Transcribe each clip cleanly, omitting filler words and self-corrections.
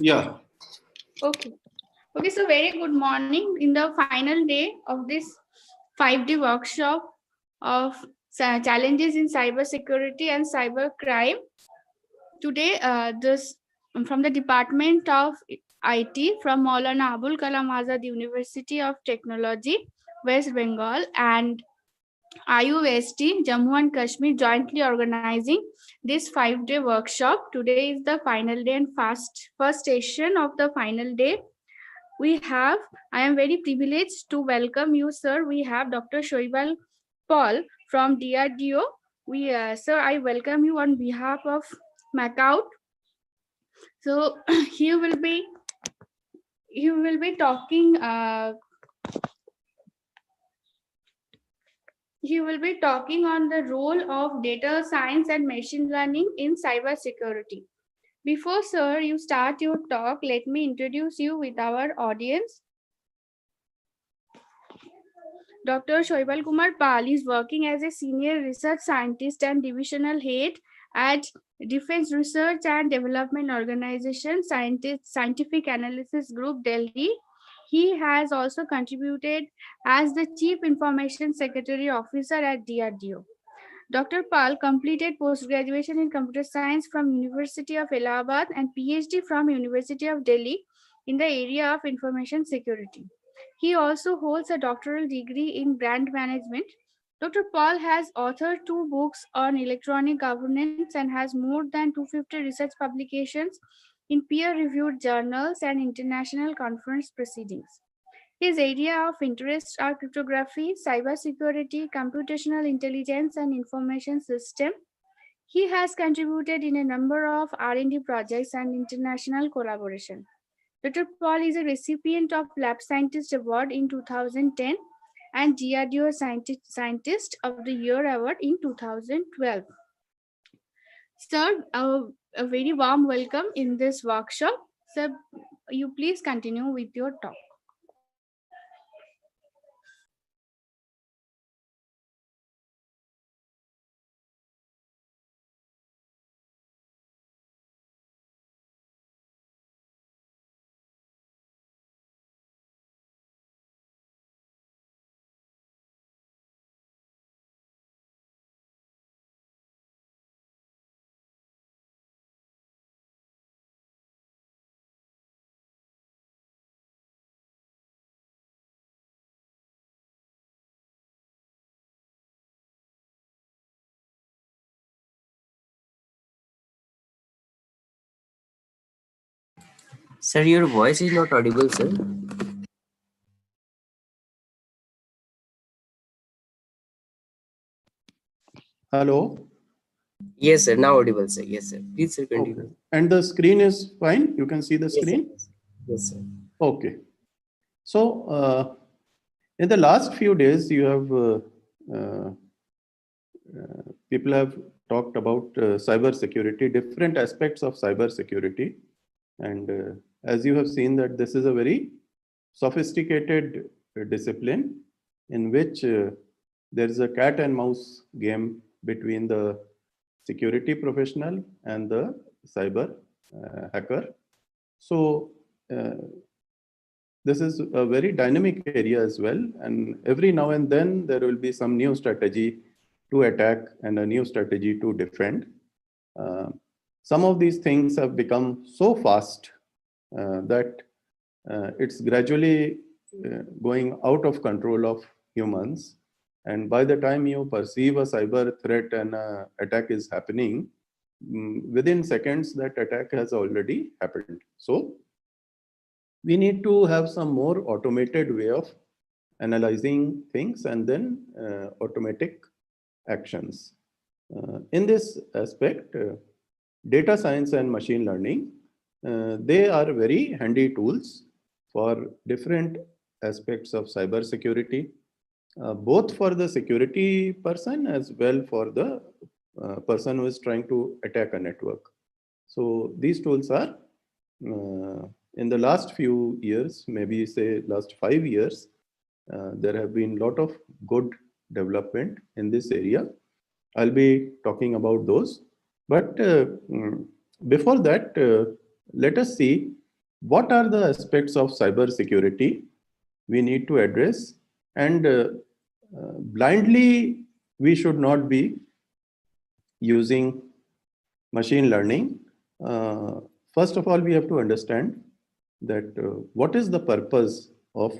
Yeah. Okay. Okay, so very good morning. In the final day of this 5-day workshop of challenges in cybersecurity and cybercrime, today this from the Department of IT from Maulana Abul Kalam Azad University of Technology, West Bengal, and IUST, Jammu and Kashmir jointly organizing this 5-day workshop. Today is the final day and first session of the final day. I am very privileged to welcome you, sir. We have Dr. Shoibal Paul from DRDO. Sir, I welcome you on behalf of MAKAUT. So he will be talking. He will be talking on the role of data science and machine learning in cybersecurity. Before, sir, you start your talk, let me introduce you with our audience. Dr. Shoibal Kumar Pal is working as a senior research scientist and divisional head at Defense Research and Development Organization Scientific Analysis Group, Delhi. He has also contributed as the Chief Information Secretary Officer at DRDO. Dr. Pal completed post-graduation in computer science from University of Allahabad and PhD from University of Delhi in the area of information security. He also holds a doctoral degree in brand management. Dr. Paul has authored 2 books on electronic governance and has more than 250 research publications in peer-reviewed journals and international conference proceedings. His area of interest are cryptography, cybersecurity, computational intelligence, and information system. He has contributed in a number of R&D projects and international collaboration. Dr. Paul is a recipient of Lab Scientist Award in 2010 and DRDO Scientist of the Year Award in 2012. Sir, a very warm welcome in this workshop. Sir, you please continue with your talk. Sir, your voice is not audible, sir. Hello. Yes, sir. Now audible, sir. Yes, sir. Please, sir, continue. Okay. And the screen is fine. You can see the screen. Yes, sir. Yes, sir. Okay. So in the last few days, you have people have talked about cyber security, different aspects of cyber security, and as you have seen that this is a very sophisticated discipline in which there is a cat and mouse game between the security professional and the cyber hacker. So this is a very dynamic area as well, and every now and then there will be some new strategy to attack and a new strategy to defend. Some of these things have become so fast that it's gradually going out of control of humans. And by the time you perceive a cyber threat and attack is happening, within seconds that attack has already happened. So we need to have some more automated way of analyzing things and then automatic actions. In this aspect, data science and machine learning, they are very handy tools for different aspects of cyber security, both for the security person as well for the person who is trying to attack a network. So these tools are in the last few years, maybe say last 5 years, there have been a lot of good development in this area. I'll be talking about those. But before that, let us see what are the aspects of cyber security we need to address, and blindly we should not be using machine learning. First of all, we have to understand that what is the purpose of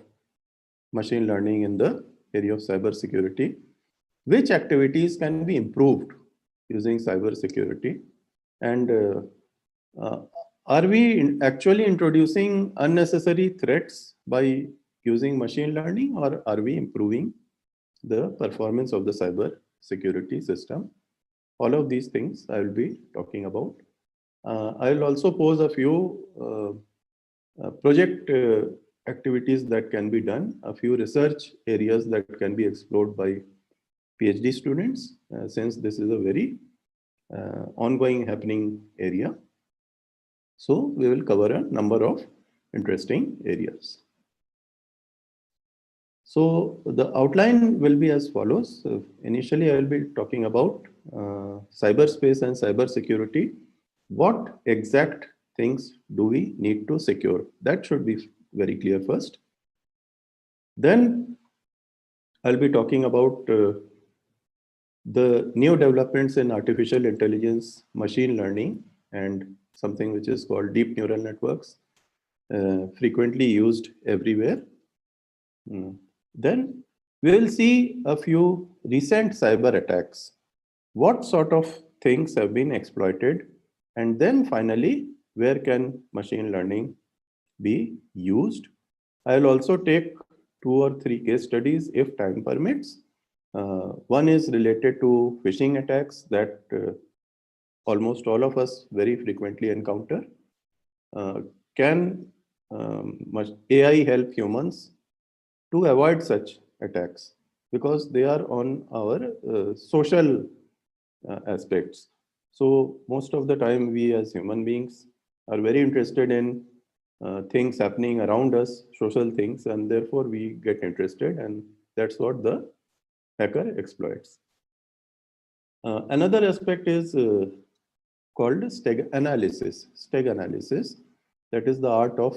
machine learning in the area of cyber security, which activities can be improved using cyber security, and are we actually introducing unnecessary threats by using machine learning, or are we improving the performance of the cyber security system? All of these things I will be talking about. I will also pose a few project activities that can be done, a few research areas that can be explored by PhD students, since this is a very ongoing happening area. So we will cover a number of interesting areas. So the outline will be as follows. Initially, I will be talking about cyberspace and cyber security. What exact things do we need to secure? That should be very clear first. Then I'll be talking about the new developments in artificial intelligence, machine learning, and something which is called deep neural networks, frequently used everywhere. Then we will see a few recent cyber attacks. What sort of things have been exploited? And then finally, where can machine learning be used? I will also take 2 or 3 case studies if time permits. One is related to phishing attacks that almost all of us very frequently encounter. Can AI help humans to avoid such attacks? Because they are on our social aspects. So most of the time we as human beings are very interested in things happening around us, social things, and therefore we get interested, and that's what the hacker exploits. Another aspect is called stag analysis. Stag analysis, that is the art of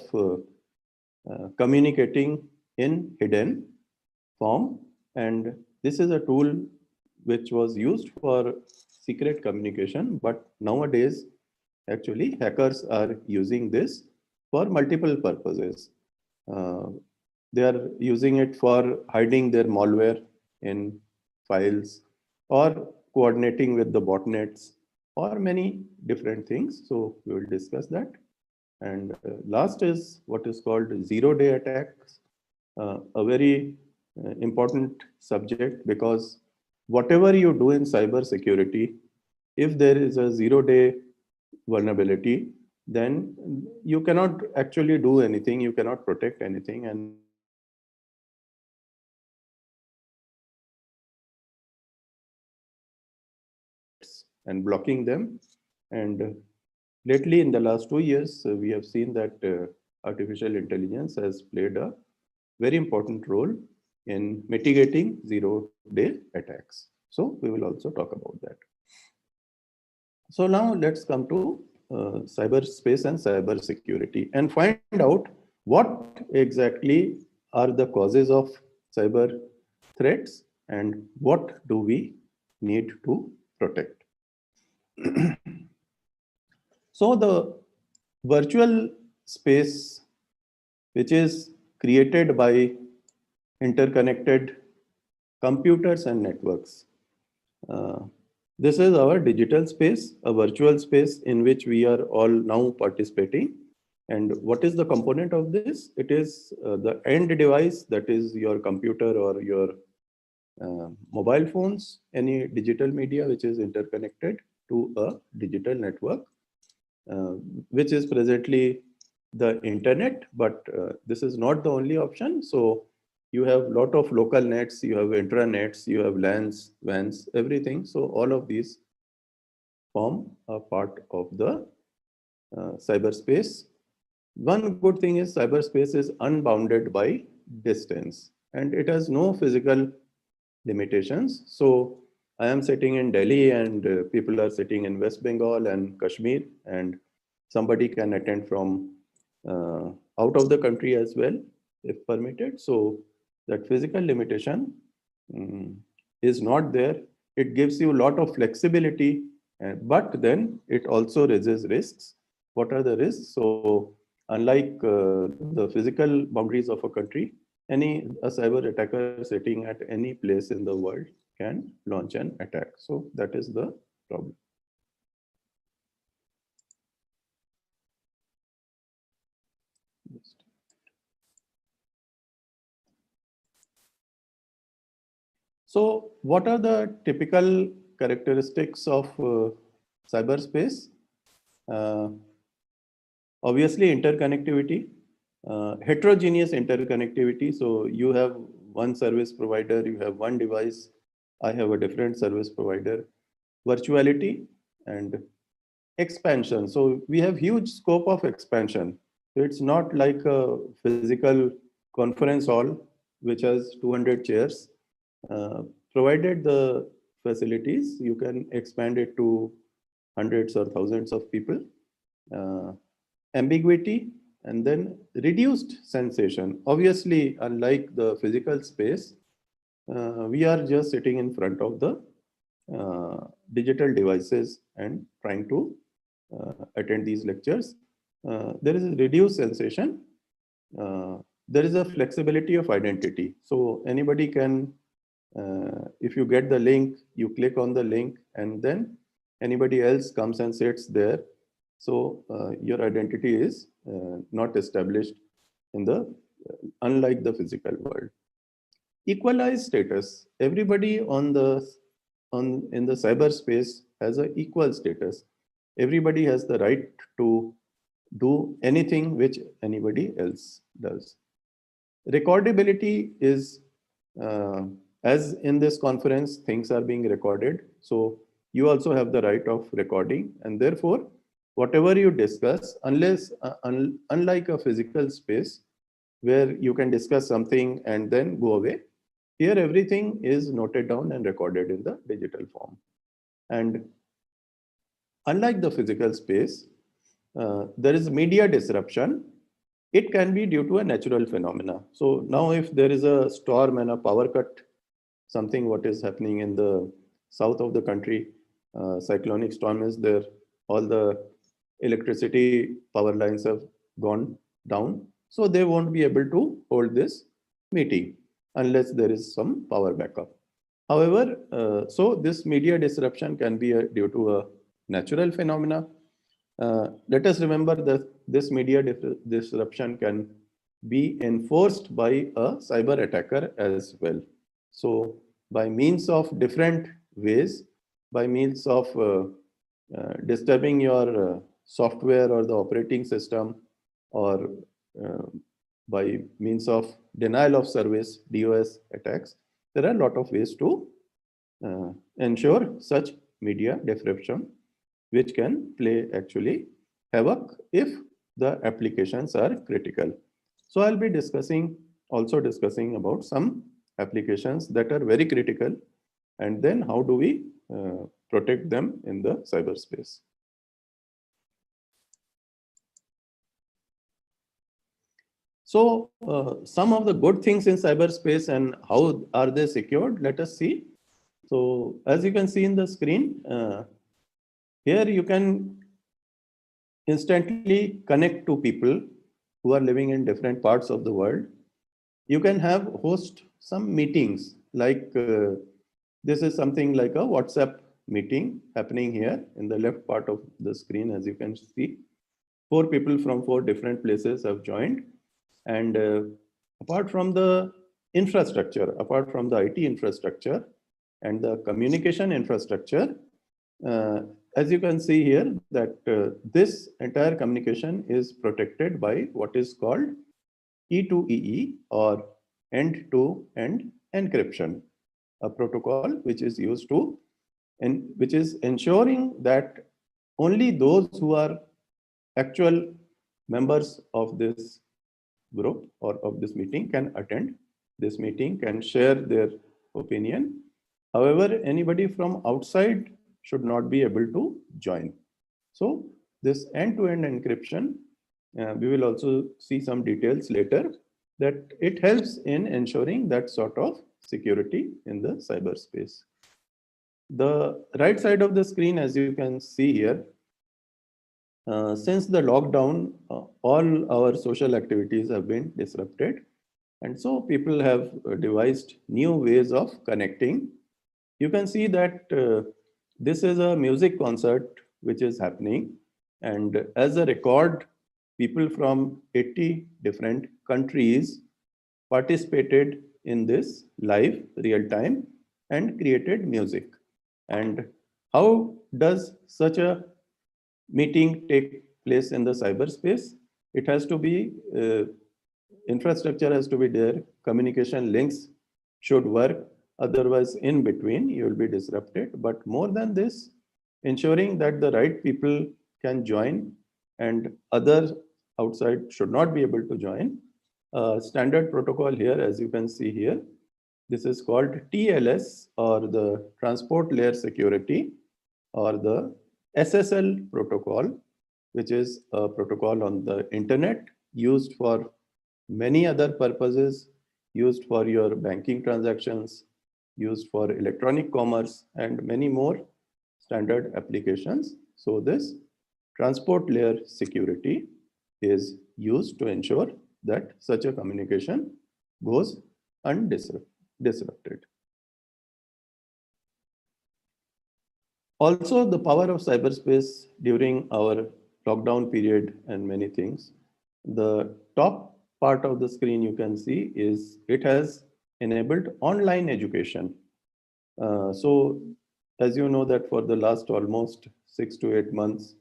communicating in hidden form, and this is a tool which was used for secret communication, but nowadays actually hackers are using this for multiple purposes. They are using it for hiding their malware in files, or coordinating with the botnets, or many different things. So we will discuss that. And last is what is called zero-day attacks, a very important subject, because whatever you do in cyber security, if there is a zero-day vulnerability, then you cannot actually do anything, you cannot protect anything, and blocking them. And lately, in the last 2 years, we have seen that artificial intelligence has played a very important role in mitigating zero-day attacks. So we will also talk about that. So now let's come to cyberspace and cyber security and find out what exactly are the causes of cyber threats and what do we need to protect. So the virtual space, which is created by interconnected computers and networks. This is our digital space, a virtual space in which we are all now participating. And what is the component of this? It is the end device, that is your computer or your mobile phones, any digital media which is interconnected to a digital network, which is presently the internet, but this is not the only option. So you have a lot of local nets, you have intranets, you have LANs, WANs, everything. So all of these form a part of the cyberspace. One good thing is cyberspace is unbounded by distance and it has no physical limitations. So I am sitting in Delhi and people are sitting in West Bengal and Kashmir, and somebody can attend from out of the country as well, if permitted. So that physical limitation is not there. It gives you a lot of flexibility, but then it also raises risks. What are the risks? So unlike the physical boundaries of a country, a cyber attacker sitting at any place in the world can launch an attack. So that is the problem. So what are the typical characteristics of cyberspace? Obviously interconnectivity, heterogeneous interconnectivity. So you have one service provider, you have one device, I have a different service provider. Virtuality and expansion. So we have huge scope of expansion. So it's not like a physical conference hall which has 200 chairs. Provided the facilities, you can expand it to hundreds or thousands of people. Ambiguity and then reduced sensation. Obviously, unlike the physical space, we are just sitting in front of the digital devices and trying to attend these lectures. There is a reduced sensation. There is a flexibility of identity. So anybody can, if you get the link, you click on the link and then anybody else comes and sits there. So your identity is not established in the, unlike the physical world. Equalized status. Everybody in the cyberspace has an equal status. Everybody has the right to do anything which anybody else does. Recordability is, as in this conference, things are being recorded. So you also have the right of recording, and therefore, whatever you discuss, unlike a physical space where you can discuss something and then go away, here everything is noted down and recorded in the digital form. And unlike the physical space, there is media disruption. It can be due to a natural phenomena. So now if there is a storm and a power cut, something what is happening in the south of the country, cyclonic storm is there, all the electricity power lines have gone down. So they won't be able to hold this meeting unless there is some power backup. However, so this media disruption can be due to a natural phenomena. Let us remember that this media disruption can be enforced by a cyber attacker as well. So by means of different ways, by means of disturbing your software or the operating system, or by means of denial of service, DOS attacks, there are a lot of ways to ensure such media disruption, which can play actually havoc if the applications are critical. So I'll be also discussing about some applications that are very critical, and then how do we protect them in the cyberspace. So some of the good things in cyberspace and how are they secured, let us see. So as you can see in the screen, here you can instantly connect to people who are living in different parts of the world. You can host some meetings, like this is something like a WhatsApp meeting happening here in the left part of the screen. As you can see, 4 people from 4 different places have joined. And apart from the infrastructure, apart from the IT infrastructure and the communication infrastructure, as you can see here, that this entire communication is protected by what is called E2EE, or end-to-end encryption, a protocol which is used to, and which is ensuring that only those who are actual members of this group or of this meeting can attend this meeting, can share their opinion. However, anybody from outside should not be able to join. So this end-to-end encryption We will also see some details later that it helps in ensuring that sort of security in the cyberspace. The right side of the screen, as you can see here, since the lockdown, all our social activities have been disrupted. And so people have devised new ways of connecting. You can see that this is a music concert which is happening. And as a record, people from 80 different countries participated in this live real time and created music. And how does such a meeting take place in the cyberspace? It has to be, infrastructure has to be there, communication links should work, otherwise in between you will be disrupted. But more than this, ensuring that the right people can join and others outside should not be able to join. Standard protocol here, as you can see here, this is called TLS, or the Transport Layer Security, or the SSL protocol, which is a protocol on the internet used for many other purposes, used for your banking transactions, used for electronic commerce, and many more standard applications. So this transport layer security is used to ensure that such a communication goes undisrupted. Also, the power of cyberspace during our lockdown period and many things. The top part of the screen you can see is it has enabled online education. So as you know that for the last almost 6 to 8 months,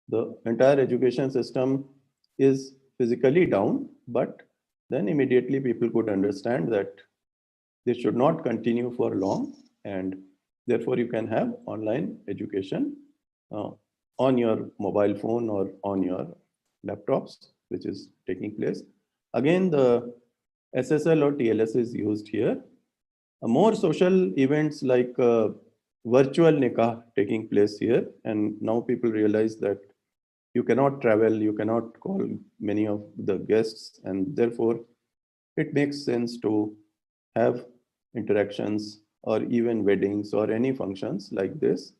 the entire education system is physically down, but then immediately people could understand that this should not continue for long, and therefore you can have online education on your mobile phone or on your laptops, which is taking place. Again, the SSL or TLS is used here. More social events like virtual nikah taking place here, and now people realize that you cannot travel, you cannot call many of the guests, and therefore it makes sense to have interactions or even weddings or any functions like this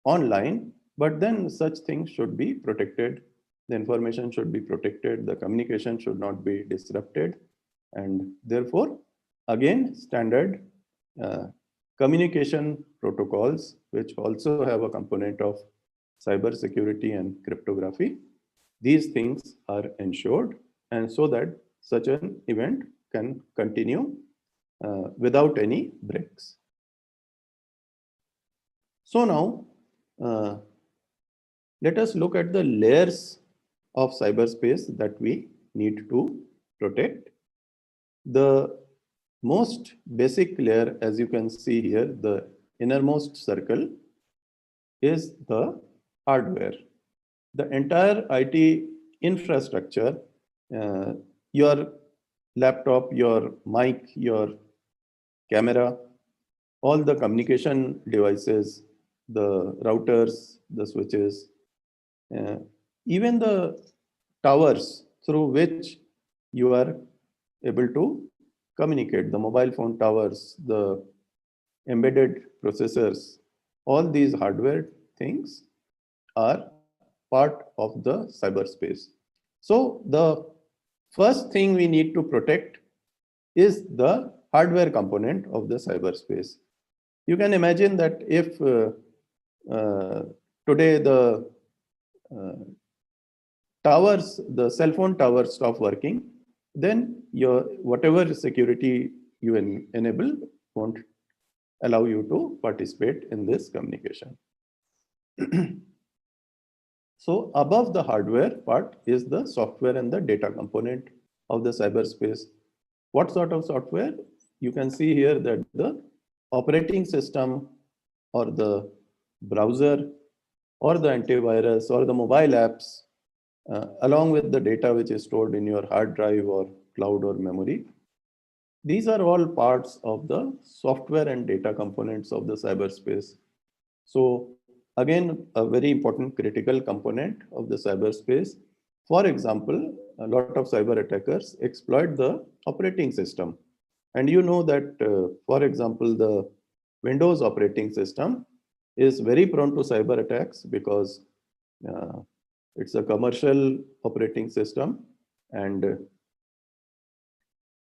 online. But then such things should be protected. The information should be protected. The communication should not be disrupted. And therefore, again, standard communication protocols, which also have a component of cyber security and cryptography, these things are ensured, and so that such an event can continue without any breaks. So now, let us look at the layers of cyberspace that we need to protect. The most basic layer, as you can see here, the innermost circle, is the hardware. The entire IT infrastructure, your laptop, your mic, your camera, all the communication devices, the routers, the switches, even the towers through which you are able to communicate, the mobile phone towers, the embedded processors, all these hardware things are part of the cyberspace. So the first thing we need to protect is the hardware component of the cyberspace. You can imagine that if today the towers, the cell phone towers stop working, then your whatever security you enable won't allow you to participate in this communication. So above the hardware part is the software and the data component of the cyberspace. What sort of software? You can see here that the operating system or the browser or the antivirus or the mobile apps, along with the data which is stored in your hard drive or cloud or memory. These are all parts of the software and data components of the cyberspace. So again, a very important critical component of the cyberspace For example, a lot of cyber attackers exploit the operating system. And you know that, for example, the Windows operating system is very prone to cyber attacks because uh, it's a commercial operating system. And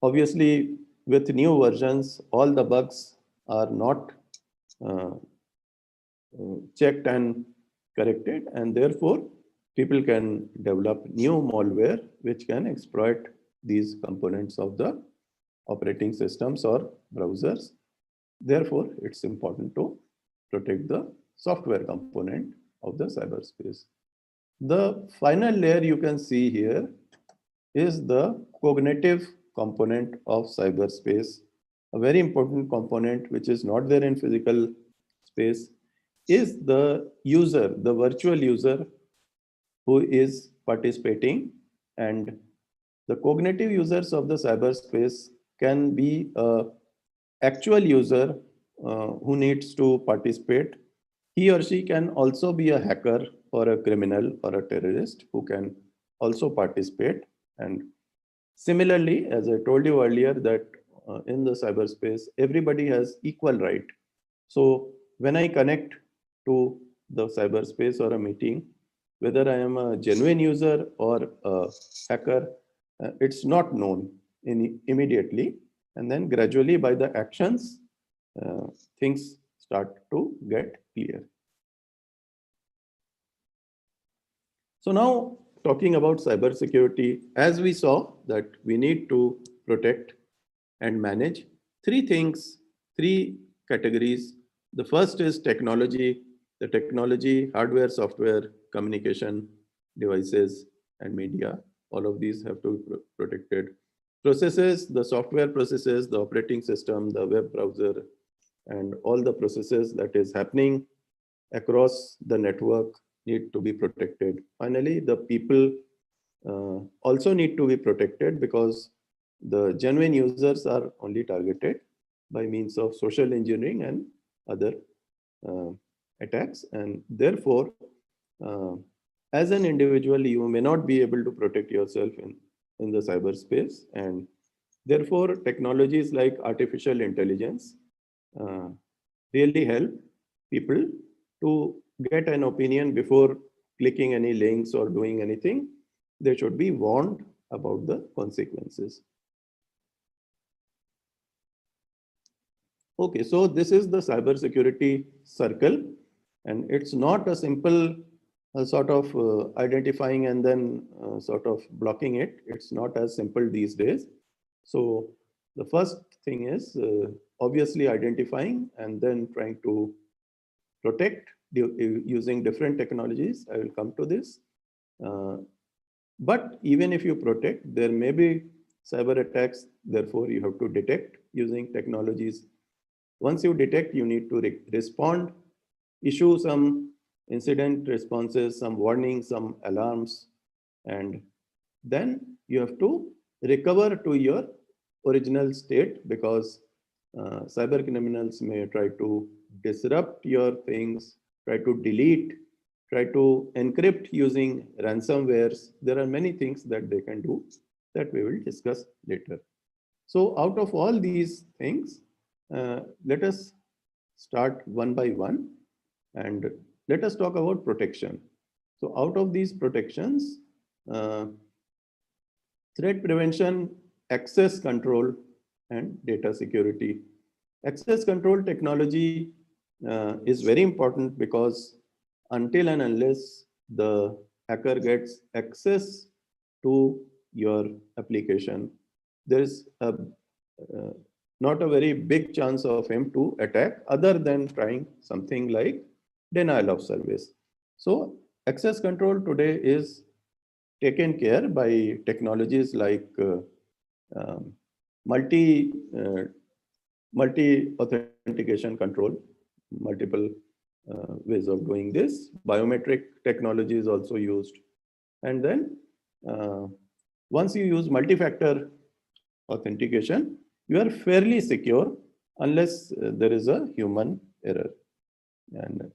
obviously, with new versions, all the bugs are not uh, checked and corrected, and therefore people can develop new malware which can exploit these components of the operating systems or browsers. Therefore, it's important to protect the software component of the cyberspace. The final layer you can see here is the cognitive component of cyberspace, a very important component which is not there in physical space, is the user, the virtual user who is participating. And the cognitive users of the cyberspace can be a actual user who needs to participate. He or she can also be a hacker or a criminal or a terrorist who can also participate. And similarly, as I told you earlier, that in the cyberspace, everybody has equal right. So when I connect to the cyberspace or a meeting, whether I am a genuine user or a hacker, it's not known immediately. And then gradually by the actions, things start to get clear. So now talking about cybersecurity, as we saw that we need to protect and manage three things, three categories. The first is technology, the technology, hardware, software, communication devices, and media. All of these have to be protected. Processes, the software processes, the operating system, the web browser, and all the processes that is happening across the network need to be protected. Finally, the people also need to be protected because the genuine users are only targeted by means of social engineering and other attacks. And therefore, as an individual, you may not be able to protect yourself in the cyberspace. And therefore, technologies like artificial intelligence really help people to get an opinion before clicking any links or doing anything. They should be warned about the consequences. Okay, so this is the cybersecurity circle, and it's not a simple sort of identifying and then sort of blocking it. It's not as simple these days. So the first thing is obviously identifying and then trying to protect using different technologies. I will come to this. But even if you protect, there may be cyber attacks. Therefore, you have to detect using technologies. Once you detect, you need to respond, issue some incident responses, some warnings, some alarms, and then you have to recover to your original state because cyber criminals may try to disrupt your things, try to delete, try to encrypt using ransomwares. There are many things that they can do that we will discuss later. So out of all these things, let us start one by one and let us talk about protection. So out of these protections, threat prevention, access control, and data security. Access control technology is very important because until and unless the hacker gets access to your application, there is not a very big chance of him to attack other than trying something like denial of service. So access control today is taken care by technologies like multi authentication control, multiple ways of doing this. Biometric technology is also used. And then once you use multi-factor authentication, you are fairly secure unless there is a human error. And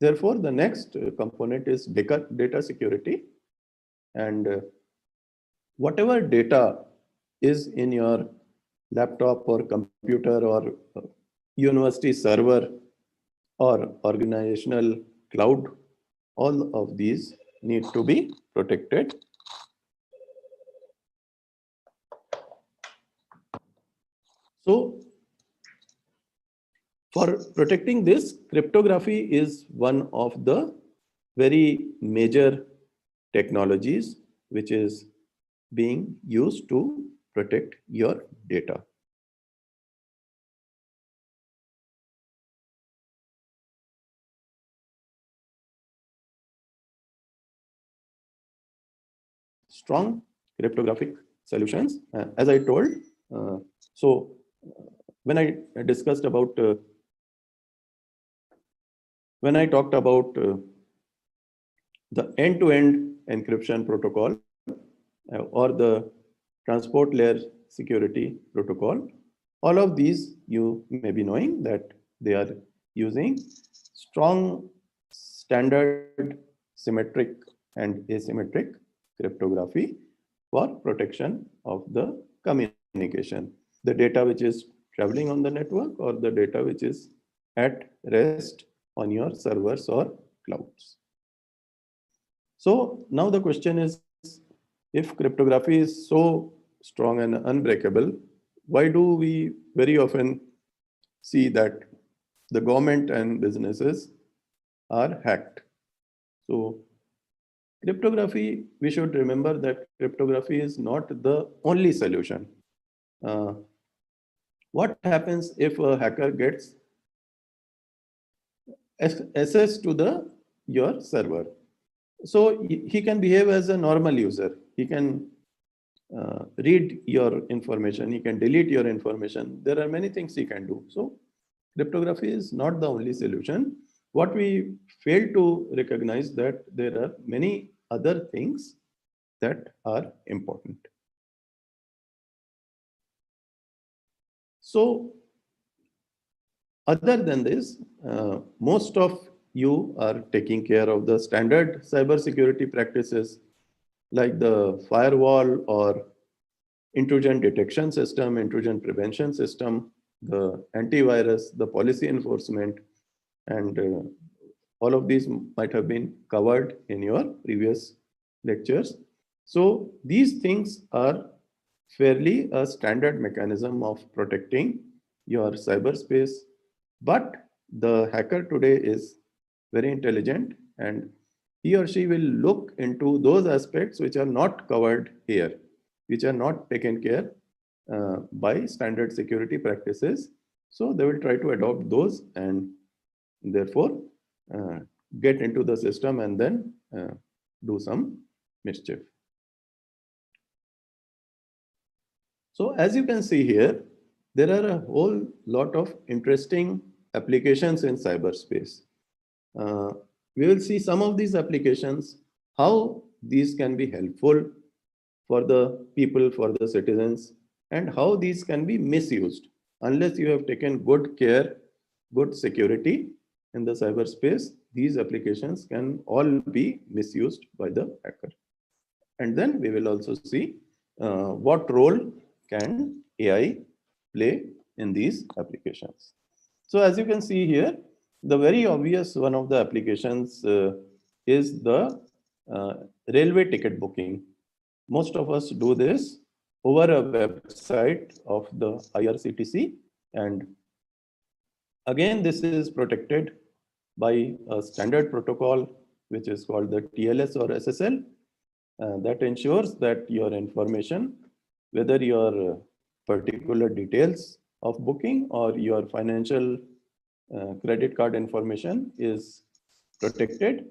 therefore, the next component is data security. And whatever data is in your laptop or computer or university server or organizational cloud, all of these need to be protected. So for protecting this, cryptography is one of the very major technologies which is being used to protect your data. Strong cryptographic solutions, as I told. So when I discussed about, when I talked about the end-to-end encryption protocol or the transport layer security protocol, all of these you may be knowing that they are using strong standard symmetric and asymmetric cryptography for protection of the communication. The data which is traveling on the network or the data which is at rest on your servers or clouds. So now the question is, if cryptography is so strong and unbreakable, why do we very often see that the government and businesses are hacked? So cryptography, we should remember that cryptography is not the only solution. What happens if a hacker gets access to your server? So he can behave as a normal user. He can read your information. He can delete your information. There are many things he can do. So cryptography is not the only solution. What we fail to recognize that there are many other things that are important. So other than this, most of you are taking care of the standard cybersecurity practices like the firewall or intrusion detection system, intrusion prevention system, the antivirus, the policy enforcement, and all of these might have been covered in your previous lectures. So these things are fairly a standard mechanism of protecting your cyberspace. But the hacker today is very intelligent and he or she will look into those aspects which are not covered here, which are not taken care by standard security practices. So they will try to adopt those and therefore get into the system and then do some mischief. So as you can see here, there are a whole lot of interesting applications in cyberspace. We will see some of these applications, how these can be helpful for the people, for the citizens, and how these can be misused. Unless you have taken good care, good security in the cyberspace, these applications can all be misused by the hacker. And then we will also see what role can AI play in these applications. So as you can see here, the very obvious one of the applications is the railway ticket booking. Most of us do this over a website of the IRCTC, and again this is protected by a standard protocol which is called the TLS or SSL that ensures that your information, whether your particular details of booking or your financial credit card information is protected.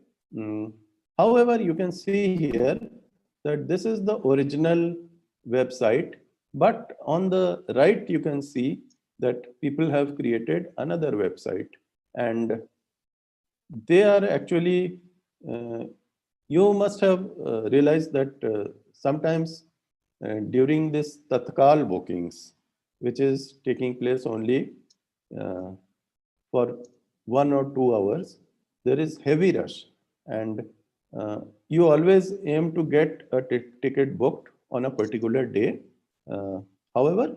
However, you can see here that this is the original website, but on the right you can see that people have created another website and they are actually, you must have realized that sometimes during this Tatkal bookings, which is taking place only for 1 or 2 hours, there is heavy rush and you always aim to get a ticket booked on a particular day. However,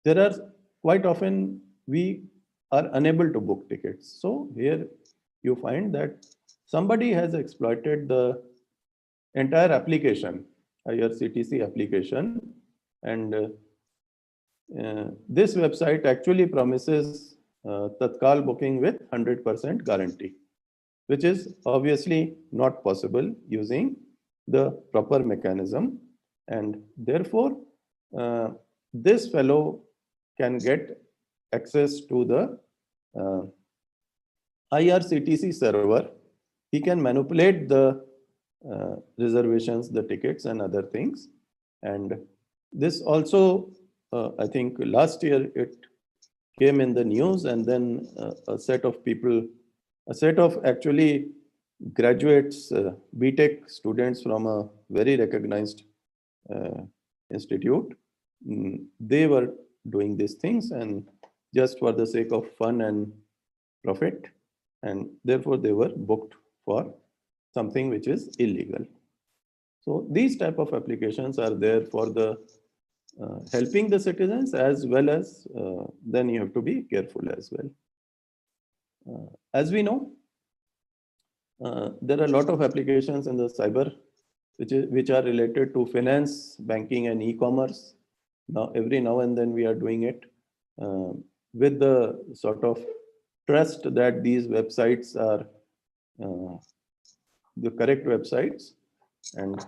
there are quite often we are unable to book tickets. So here you find that somebody has exploited the entire application, IRCTC application, and this website actually promises Tatkal booking with 100% guarantee, which is obviously not possible using the proper mechanism. And therefore, this fellow can get access to the IRCTC server. He can manipulate the reservations, the tickets and other things. And this also, I think last year it came in the news, and then a set of people, a set of actually graduates, BTech students from a very recognized institute, they were doing these things and just for the sake of fun and profit, and therefore they were booked for something which is illegal. So these type of applications are there for the helping the citizens, as well as then you have to be careful as well. As we know, there are a lot of applications in the cyber which are related to finance, banking and e-commerce. Now every now and then we are doing it with the sort of trust that these websites are the correct websites. And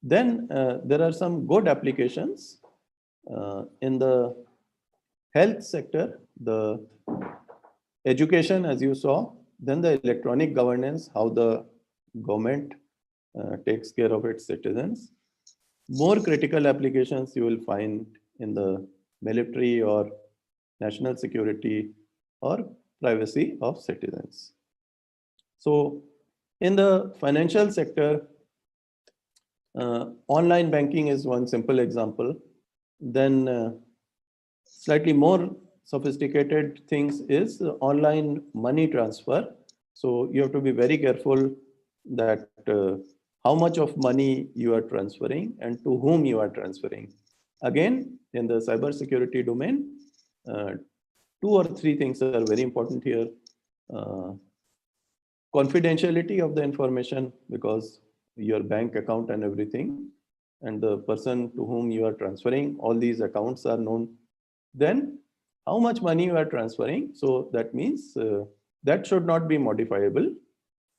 then there are some good applications in the health sector, the education, as you saw, then the electronic governance, how the government takes care of its citizens. More critical applications you will find in the military or national security or privacy of citizens. So in the financial sector, online banking is one simple example. Then slightly more sophisticated things is online money transfer. So you have to be very careful that how much of money you are transferring and to whom you are transferring. Again, in the cybersecurity domain, 2 or 3 things are very important here. Confidentiality of the information, because your bank account and everything, and the person to whom you are transferring, all these accounts are known. Then how much money you are transferring. So that means that should not be modifiable.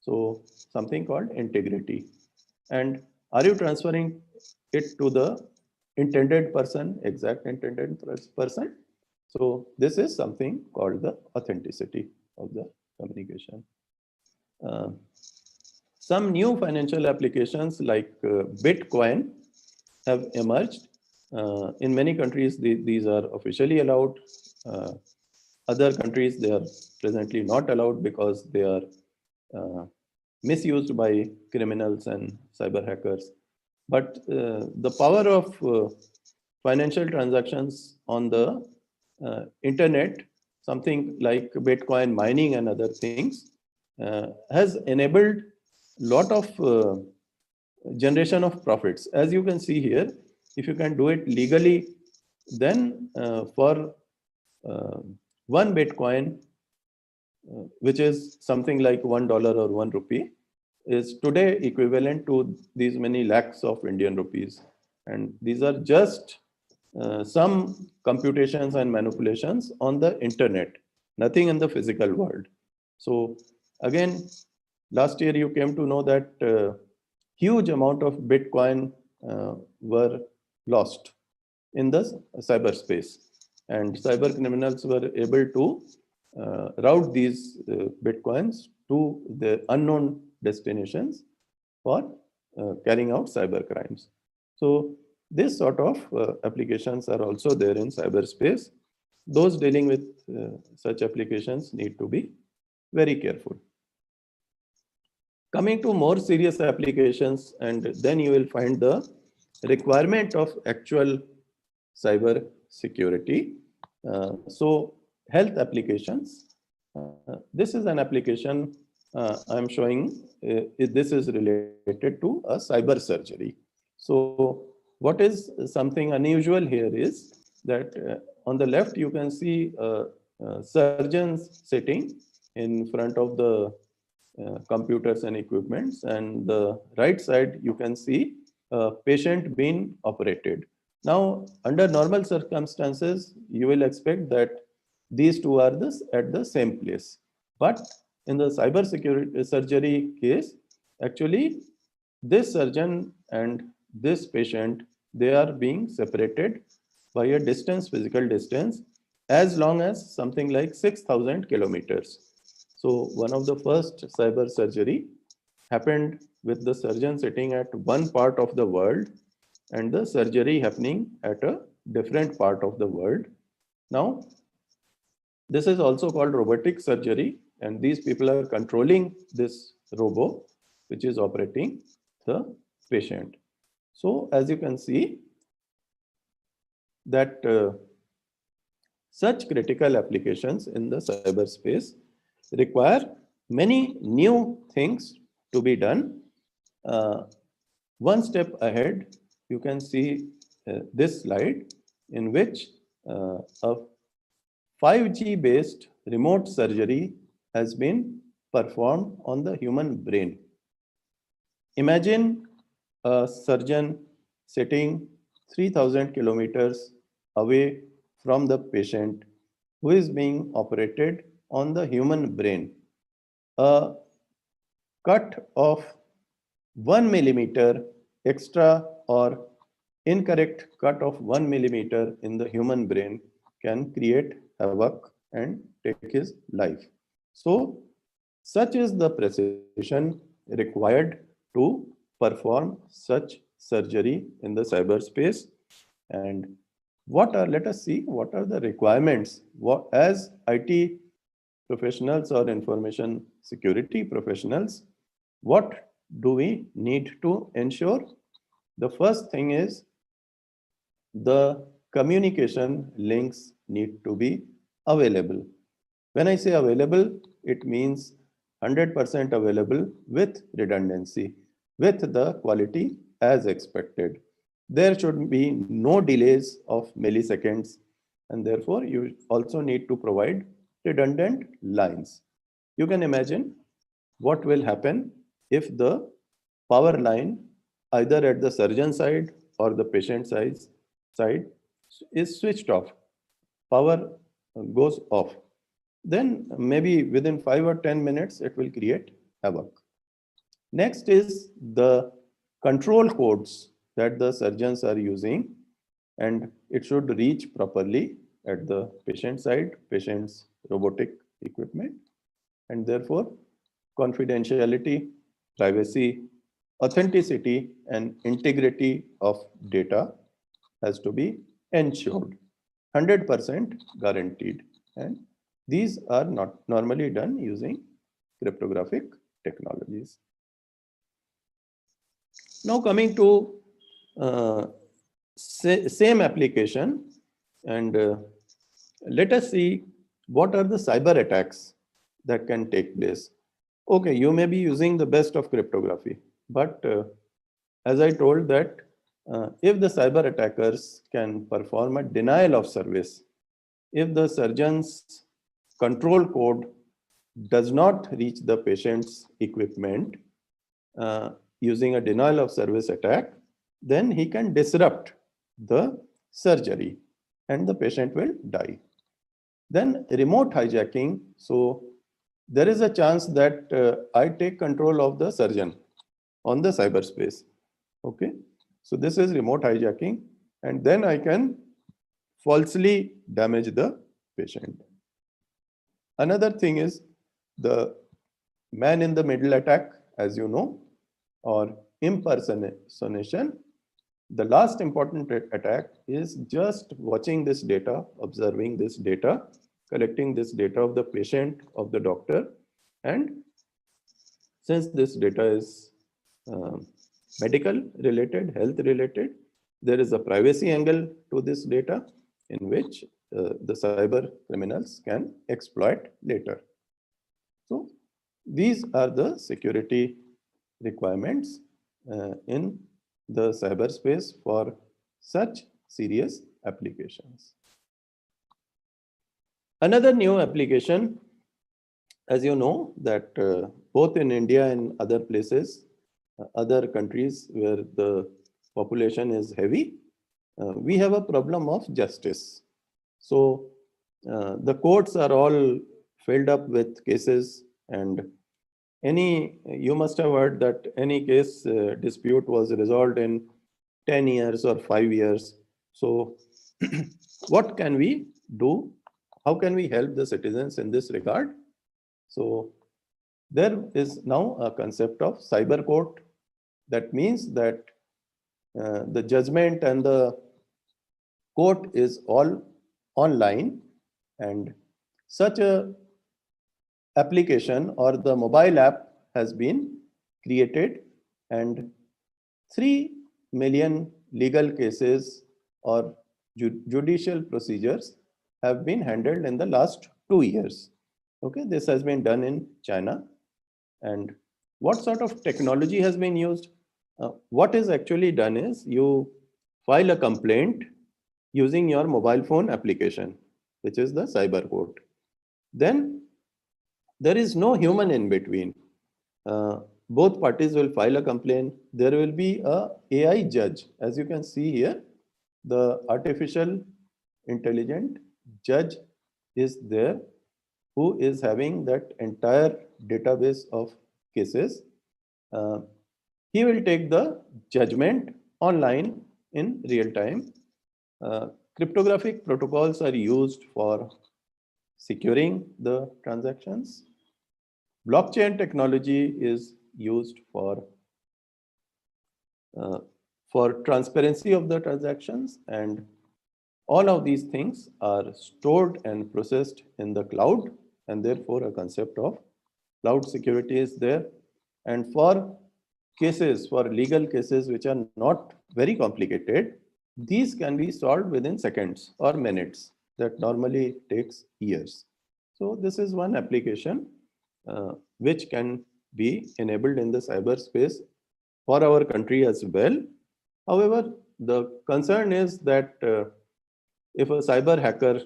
So something called integrity. And are you transferring it to the intended person, exact intended person? So this is something called the authenticity of the communication. Some new financial applications like Bitcoin have emerged. In many countries, these are officially allowed. Other countries, they are presently not allowed because they are misused by criminals and cyber hackers. But the power of financial transactions on the internet, something like Bitcoin mining and other things, has enabled a lot of generation of profits. As you can see here, if you can do it legally, then for 1 Bitcoin, which is something like $1 or 1 rupee, is today equivalent to these many lakhs of Indian rupees. And these are just some computations and manipulations on the internet, nothing in the physical world. So again, last year you came to know that huge amount of Bitcoin were lost in the cyberspace, and cyber criminals were able to route these Bitcoins to the unknown destinations for carrying out cyber crimes. So this sort of applications are also there in cyberspace. Those dealing with such applications need to be very careful. Coming to more serious applications, and then you will find the requirement of actual cyber security. So health applications, This is an application I'm showing. This is related to a cyber surgery. So what is something unusual here is that on the left you can see surgeons sitting in front of the computers and equipments, and the right side you can see a patient being operated. Now, under normal circumstances, you will expect that these two are at the same place. But in the cyber security surgery case, actually, this surgeon and this patient, they are being separated by a distance, physical distance, as long as something like 6,000 kilometers. So one of the first cyber surgery happened with the surgeon sitting at one part of the world and the surgery happening at a different part of the world. Now, this is also called robotic surgery, and these people are controlling this robo, which is operating the patient. So as you can see that such critical applications in the cyberspace require many new things to be done. One step ahead, you can see this slide in which a 5G based remote surgery has been performed on the human brain. Imagine a surgeon sitting 3,000 kilometers away from the patient who is being operated on the human brain. A cut of 1 millimeter extra or incorrect cut of 1 millimeter in the human brain can create havoc and take his life. So, such is the precision required to perform such surgery in the cyberspace. And let us see what are the requirements. As IT professionals or information security professionals, what do we need to ensure? The first thing is the communication links need to be available. When I say available, it means 100% available with redundancy, with the quality as expected. There should be no delays of milliseconds, and therefore you also need to provide redundant lines. You can imagine what will happen if the power line, either at the surgeon side or the patient side, is switched off. Power goes off. Then maybe within 5 or 10 minutes, it will create havoc. Next is the control codes that the surgeons are using, and it should reach properly at the patient side, patient's robotic equipment, and therefore confidentiality, privacy, authenticity, and integrity of data has to be ensured, 100% guaranteed. And these are not normally done using cryptographic technologies. Now coming to same application, and let us see what are the cyber attacks that can take place. Okay, you may be using the best of cryptography, but as I told that if the cyber attackers can perform a denial of service, if the surgeon's control code does not reach the patient's equipment using a denial of service attack, then he can disrupt the surgery and the patient will die. Then remote hijacking. So there is a chance that I take control of the surgeon on the cyberspace. Okay. So this is remote hijacking, and then I can falsely damage the patient. Another thing is the man in the middle attack, as you know, or impersonation. The last important attack is just watching this data, observing this data, collecting this data of the patient, of the doctor, and since this data is medical related, health related, there is a privacy angle to this data in which the cyber criminals can exploit later. these are the security requirements in the cyberspace for such serious applications. Another new application, as you know, that both in India and other places, other countries where the population is heavy, we have a problem of justice. So the courts are all filled up with cases, and you must have heard that any case dispute was resolved in 10 years or 5 years. So what can we do? How can we help the citizens in this regard? So there is now a concept of cyber court. That means that the judgment and the court is all online, and such a application or the mobile app has been created, and 3 million legal cases or judicial procedures have been handled in the last 2 years. Okay, this has been done in China. And what sort of technology has been used? What is actually done is you file a complaint using your mobile phone application, which is the cyber court. Then there is no human in between. Both parties will file a complaint. There will be a AI judge. As you can see here, the artificial intelligent judge is there, who is having that entire database of cases. He will take the judgment online in real time. Cryptographic protocols are used for securing the transactions. Blockchain technology is used for transparency of the transactions, and all of these things are stored and processed in the cloud, and therefore a concept of cloud security is there. And for cases, for legal cases which are not very complicated, these can be solved within seconds or minutes. That normally takes years. So this is one application which can be enabled in the cyberspace for our country as well. However, the concern is that if a cyber hacker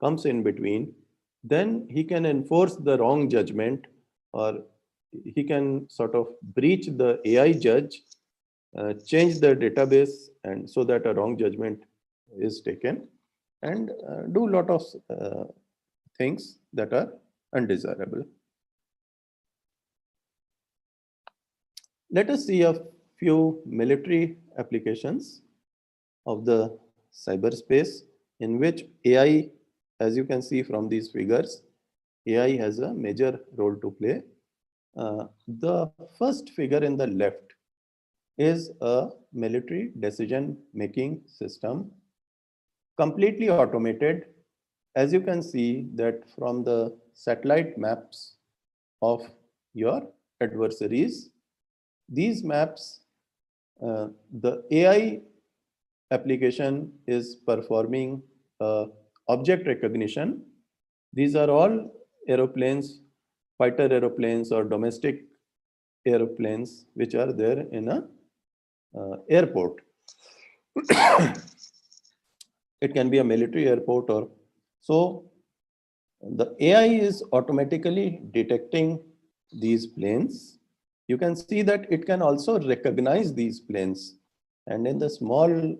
comes in between, then he can enforce the wrong judgment, or he can sort of breach the AI judge, change the database, and so that a wrong judgment is taken, and do a lot of things that are undesirable. Let us see a few military applications of the cyberspace in which AI, as you can see from these figures, AI has a major role to play. The first figure in the left is a military decision-making system, completely automated. As you can see that from the satellite maps of your adversaries, these maps, the AI application is performing object recognition. These are all aeroplanes, fighter aeroplanes or domestic aeroplanes which are there in a airport. It can be a military airport, or so the AI is automatically detecting these planes. You can see that it can also recognize these planes, and in the small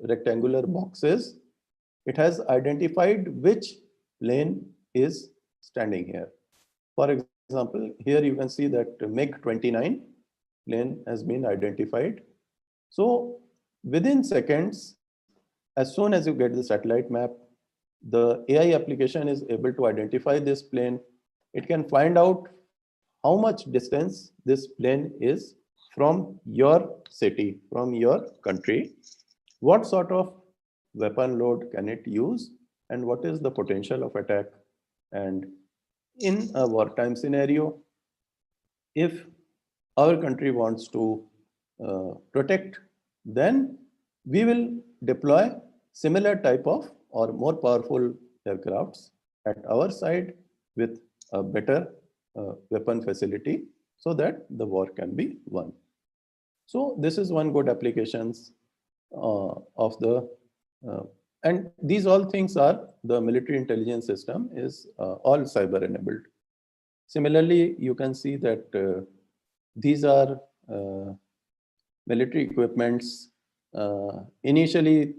rectangular boxes, it has identified which plane is standing here. For example, here you can see that MiG-29 plane has been identified. So within seconds, as soon as you get the satellite map, the AI application is able to identify this plane. It can find out how much distance this plane is from your city, from your country, what sort of weapon load can it use, and what is the potential of attack. And in a wartime scenario, if our country wants to protect, then we will deploy similar type of or more powerful aircrafts at our side with a better weapon facility so that the war can be won. So this is one good applications of the, and these all things are, the military intelligence system is all cyber enabled. Similarly, you can see that these are military equipments. Initially,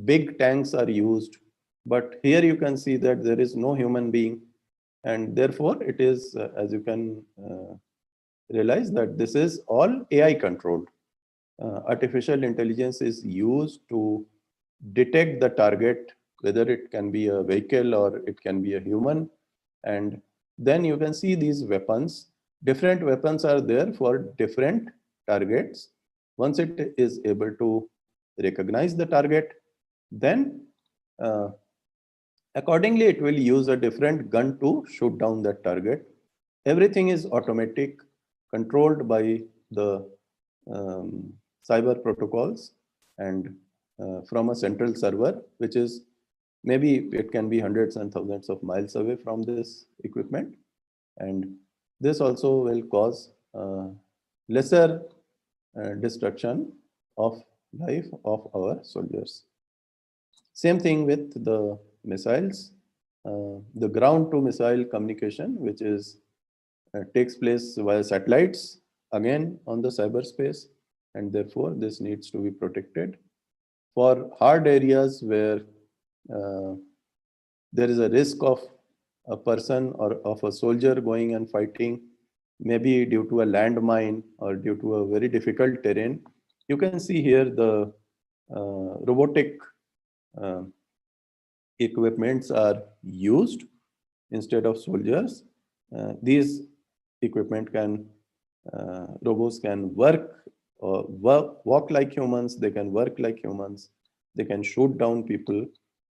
big tanks are used, but here you can see that there is no human being, and therefore it is, as you can realize, that this is all AI controlled. Artificial intelligence is used to detect the target, whether it can be a vehicle or it can be a human. And then you can see these weapons. Different weapons are there for different targets. Once it is able to recognize the target, then accordingly it will use a different gun to shoot down that target. Everything is automatic, controlled by the cyber protocols, and from a central server, which is, maybe it can be hundreds and thousands of miles away from this equipment. And this also will cause lesser destruction of life of our soldiers. Same thing with the missiles. The ground to missile communication, which is takes place via satellites, again on the cyberspace, and therefore this needs to be protected. For hard areas where there is a risk of a person or of a soldier going and fighting, maybe due to a landmine or due to a very difficult terrain, you can see here the robotic equipments are used instead of soldiers. These equipment can, robots can walk like humans, they can work like humans, they can shoot down people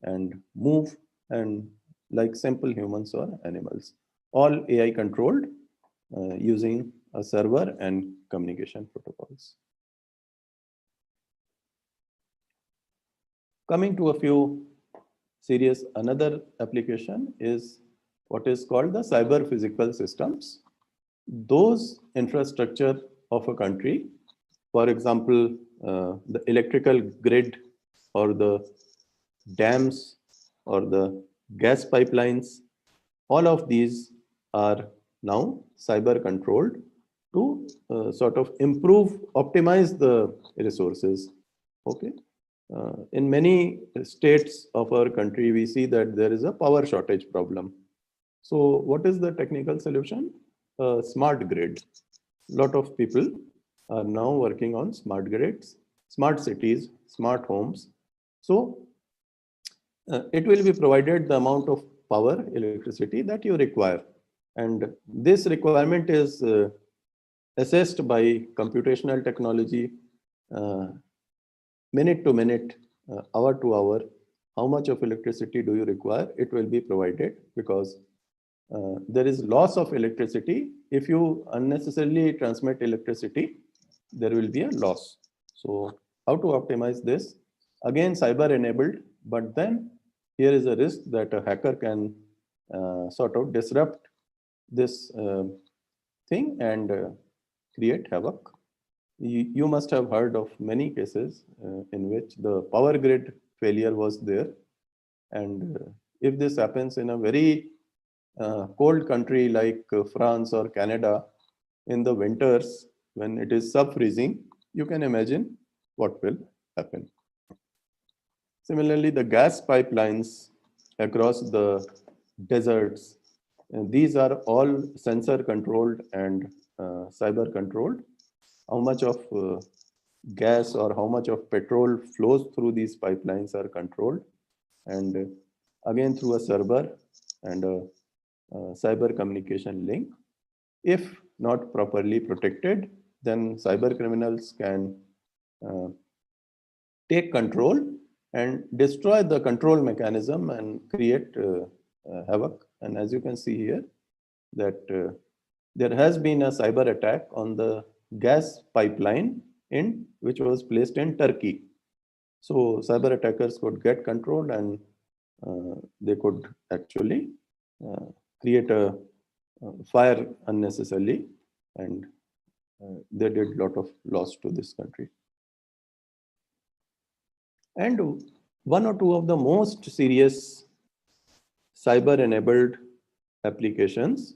and move and like simple humans or animals. All AI controlled using a server and communication protocols. Coming to a few serious, another application is what is called the cyber physical systems. Those infrastructure of a country, for example, the electrical grid or the dams or the gas pipelines, all of these are now cyber controlled to sort of improve, optimize the resources. Okay. In many states of our country, we see that there is a power shortage problem. So what is the technical solution? Smart grid. A lot of people are now working on smart grids, smart cities, smart homes. So it will be provided the amount of power, electricity that you require. And this requirement is assessed by computational technology, minute to minute, hour to hour. How much of electricity do you require? It will be provided, because there is loss of electricity. If you unnecessarily transmit electricity, there will be a loss. So how to optimize this? Again, cyber enabled, but then here is a risk that a hacker can sort of disrupt this thing and create havoc. You must have heard of many cases in which the power grid failure was there. And if this happens in a very cold country like France or Canada in the winters, when it is sub-freezing, you can imagine what will happen. Similarly, the gas pipelines across the deserts, these are all sensor controlled and cyber controlled. How much of gas or how much of petrol flows through these pipelines are controlled, and again through a server and a cyber communication link. If not properly protected, then cyber criminals can take control and destroy the control mechanism and create havoc. And as you can see here, that there has been a cyber attack on the gas pipeline which was placed in Turkey. So cyber attackers could get control, and they could actually create a fire unnecessarily, and they did a lot of loss to this country. And one or two of the most serious cyber-enabled applications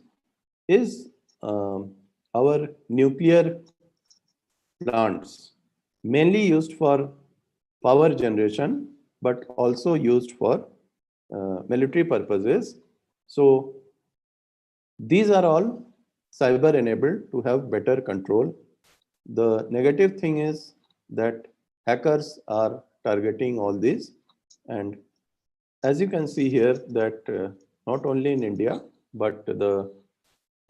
is our nuclear plants, mainly used for power generation, but also used for military purposes. So these are all cyber enabled to have better control. The negative thing is that hackers are targeting all these, and as you can see here that not only in India, but the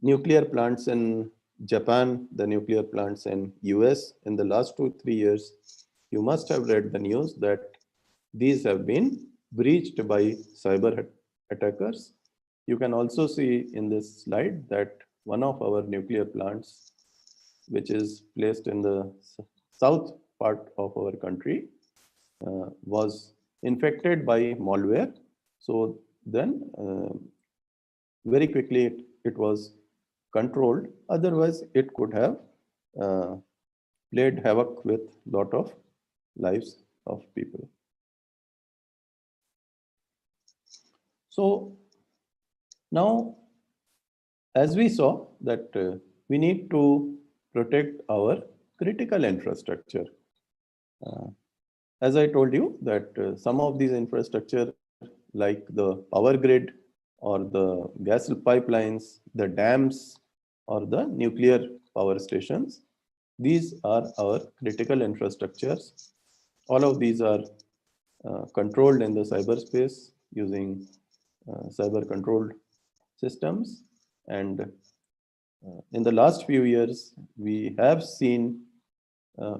nuclear plants in Japan, the nuclear plants in US in the last 2-3 years, you must have read the news that these have been breached by cyber attackers. You can also see in this slide that one of our nuclear plants, which is placed in the south part of our country, was infected by malware. So then very quickly it was controlled. Otherwise, it could have played havoc with a lot of lives of people. So now, as we saw that we need to protect our critical infrastructure. As I told you that some of these infrastructure like the power grid or the gas pipelines, the dams or the nuclear power stations, these are our critical infrastructures. All of these are controlled in the cyberspace using cyber controlled systems. And in the last few years, we have seen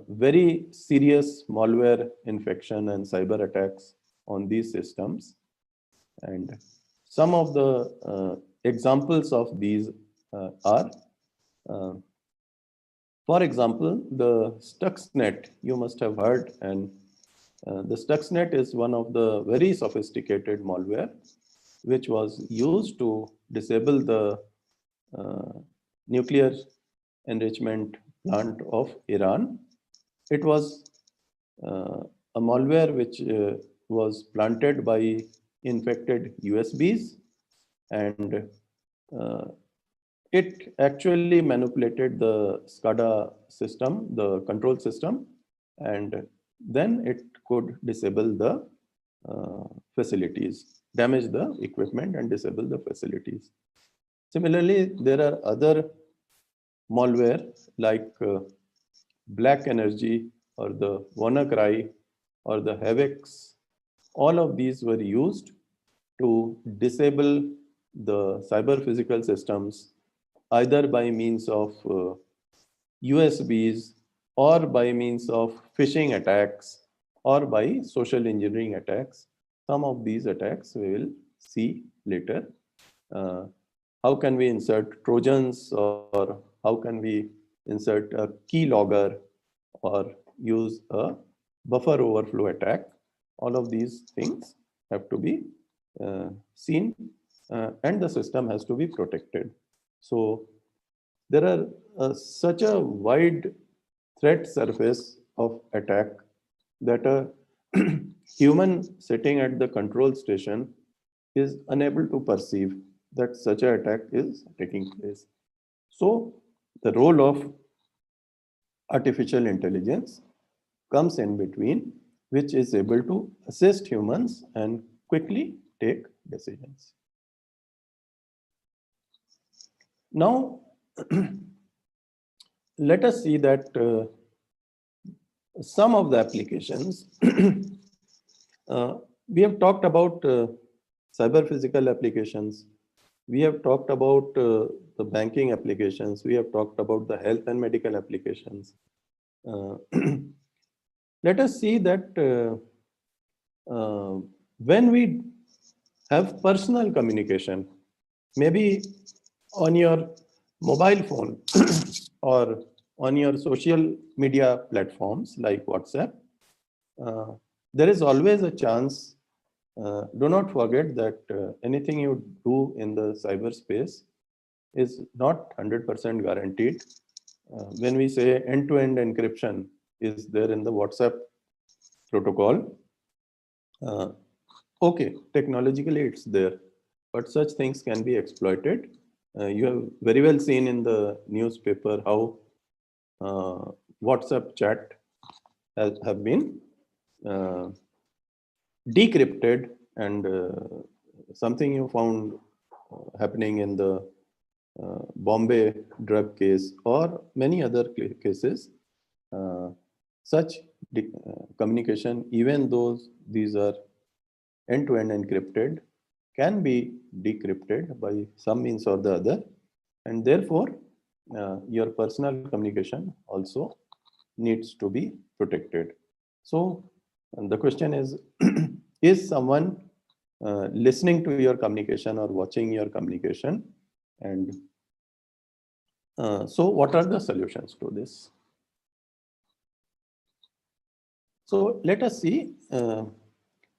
very serious malware infection and cyber attacks on these systems. And some of the examples of these are, for example, the Stuxnet, you must have heard, and the Stuxnet is one of the very sophisticated malware which was used to disable the nuclear enrichment plant of Iran. It was a malware which was planted by infected USBs, and it actually manipulated the SCADA system, the control system, and then it could disable the facilities, damage the equipment and disable the facilities. Similarly, there are other malware like Black Energy or the WannaCry or the Havix. All of these were used to disable the cyber physical systems either by means of USBs or by means of phishing attacks or by social engineering attacks. Some of these attacks we will see later. How can we insert Trojans, or how can we insert a keylogger or use a buffer overflow attack? All of these things have to be seen and the system has to be protected. So there are such a wide threat surface of attack that a human sitting at the control station is unable to perceive that such an attack is taking place. So the role of artificial intelligence comes in between, which is able to assist humans and quickly take decisions. Now, let us see that some of the applications, we have talked about cyber physical applications. We have talked about the banking applications. We have talked about the health and medical applications. Let us see that when we have personal communication, maybe on your mobile phone or on your social media platforms like WhatsApp, there is always a chance. Do not forget that anything you do in the cyberspace is not 100% guaranteed. When we say end-to-end encryption is there in the WhatsApp protocol, okay, technologically it's there, but such things can be exploited. You have very well seen in the newspaper how WhatsApp chat have been decrypted, and something you found happening in the Bombay drug case or many other cases, such communication, even though these are end-to-end encrypted, can be decrypted by some means or the other, and therefore your personal communication also needs to be protected. So the question is, is someone listening to your communication or watching your communication? And so what are the solutions to this? So let us see.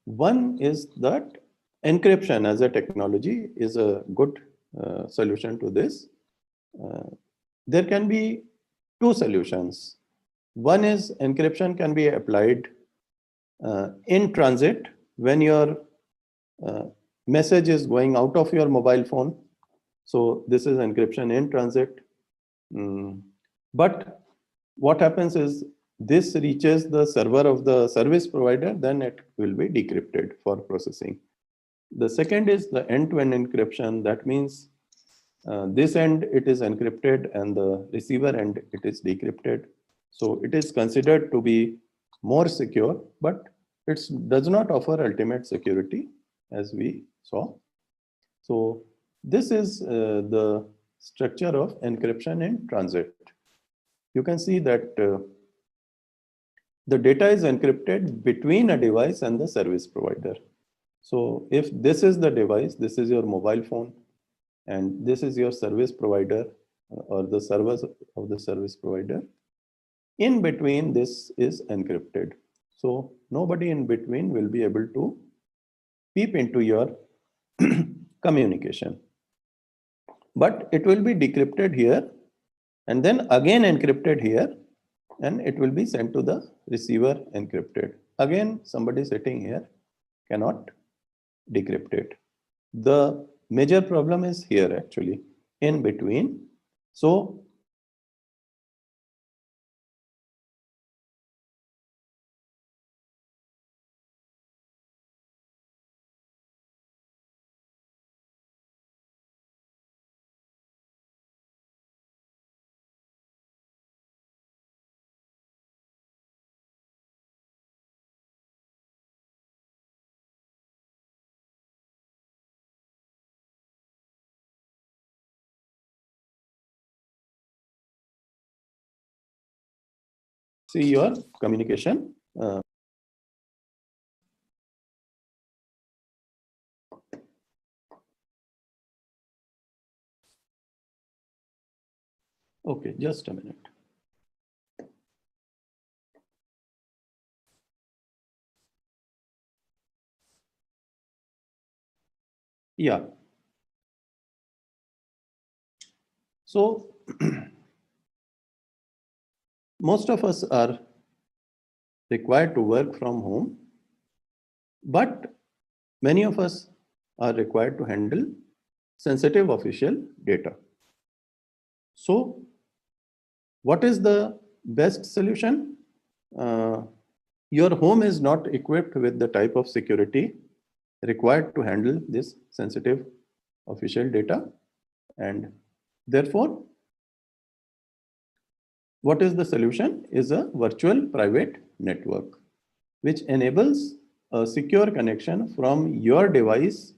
One is that encryption as a technology is a good solution to this. There can be two solutions. One is encryption can be applied in transit when your message is going out of your mobile phone. So this is encryption in transit. But what happens is this reaches the server of the service provider, then it will be decrypted for processing. The second is the end-to-end encryption. That means this end it is encrypted and the receiver end it is decrypted. So it is considered to be more secure, but it does not offer ultimate security as we saw. So this is the structure of encryption in transit. You can see that the data is encrypted between a device and the service provider. So if this is the device, this is your mobile phone, and this is your service provider or the servers of the service provider, in between this is encrypted. So nobody in between will be able to peep into your communication. But it will be decrypted here and then again encrypted here, and it will be sent to the receiver encrypted. Again, somebody sitting here cannot decrypt it. The major problem is here actually, in between. So see your communication. Okay, just a minute. Yeah. So most of us are required to work from home, but many of us are required to handle sensitive official data. So what is the best solution? Your home is not equipped with the type of security required to handle this sensitive official data, and therefore what is the solution is a virtual private network, which enables a secure connection from your device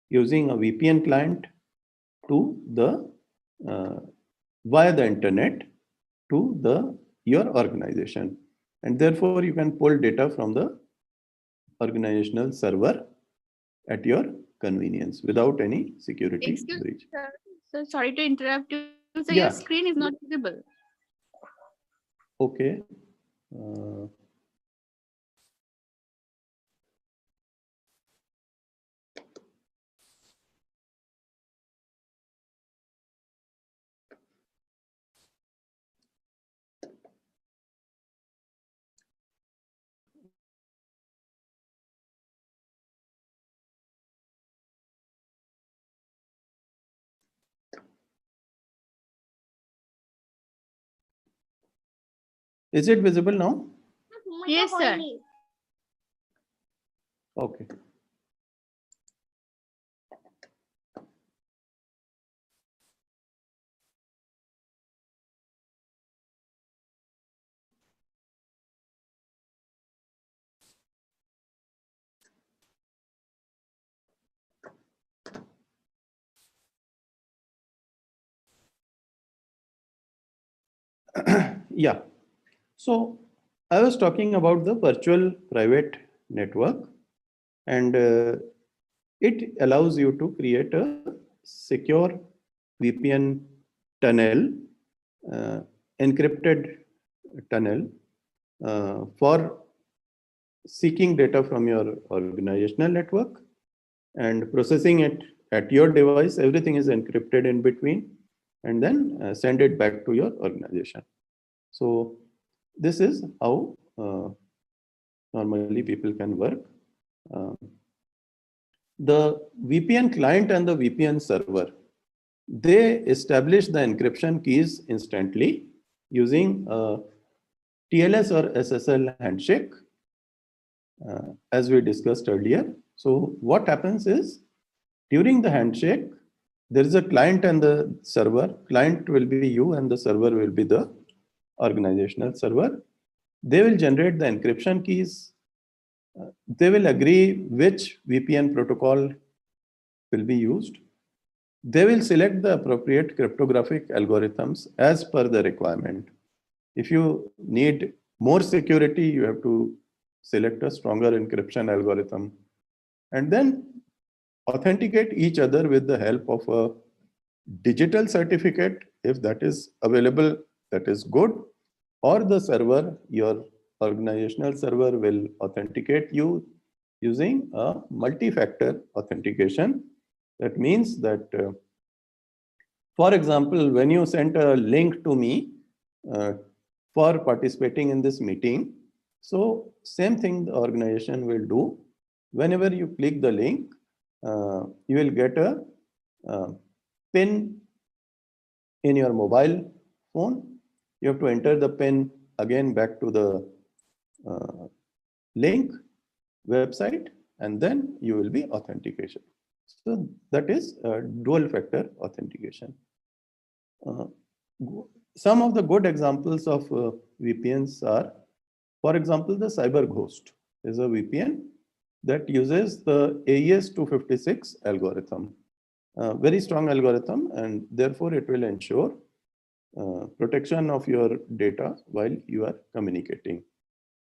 using a VPN client to the via the internet to your organization, and therefore you can pull data from the organizational server at your convenience without any security Excuse breach. me, sir. So sorry to interrupt you. So Yeah. your screen is not visible. Okay. Uh, Is it visible now? Yes, sir. Okay. Yeah. So I was talking about the virtual private network, and it allows you to create a secure VPN tunnel, uh, encrypted tunnel for seeking data from your organizational network and processing it at your device. Everything is encrypted in between, and then send it back to your organization. So this is how normally people can work. Uh, the VPN client and the VPN server, they establish the encryption keys instantly using TLS or SSL handshake, as we discussed earlier. So what happens is, during the handshake, there is a client and the server. Client will be you and the server will be the organizational server. They will generate the encryption keys. They will agree which VPN protocol will be used. They will select the appropriate cryptographic algorithms as per the requirement. If you need more security, you have to select a stronger encryption algorithm, and then authenticate each other with the help of a digital certificate. If that is available, that is good. Or the server, your organizational server, will authenticate you using a multi-factor authentication. That means that, for example, when you sent a link to me uh, for participating in this meeting, so same thing the organization will do. Whenever you click the link, you will get a PIN in your mobile phone. You have to enter the PIN again back to the link website, and then you will be authentication. So that is dual factor authentication. Some of the good examples of VPNs are, for example, the CyberGhost is a VPN that uses the AES 256 algorithm. Very strong algorithm, and therefore it will ensure protection of your data while you are communicating.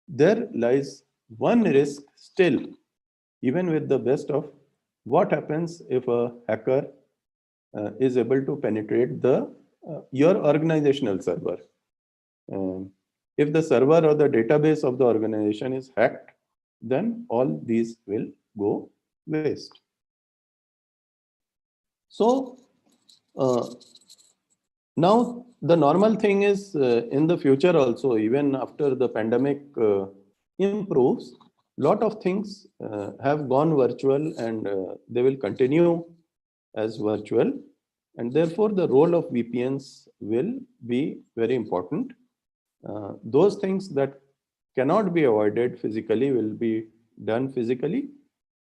There lies one risk still, even with the best of. What happens if a hacker is able to penetrate the your organizational server? If the server or the database of the organization is hacked, then all these will go waste. So now the normal thing is, in the future also, even after the pandemic improves, lot of things have gone virtual, and they will continue as virtual, and therefore the role of VPNs will be very important. Those things that cannot be avoided physically will be done physically.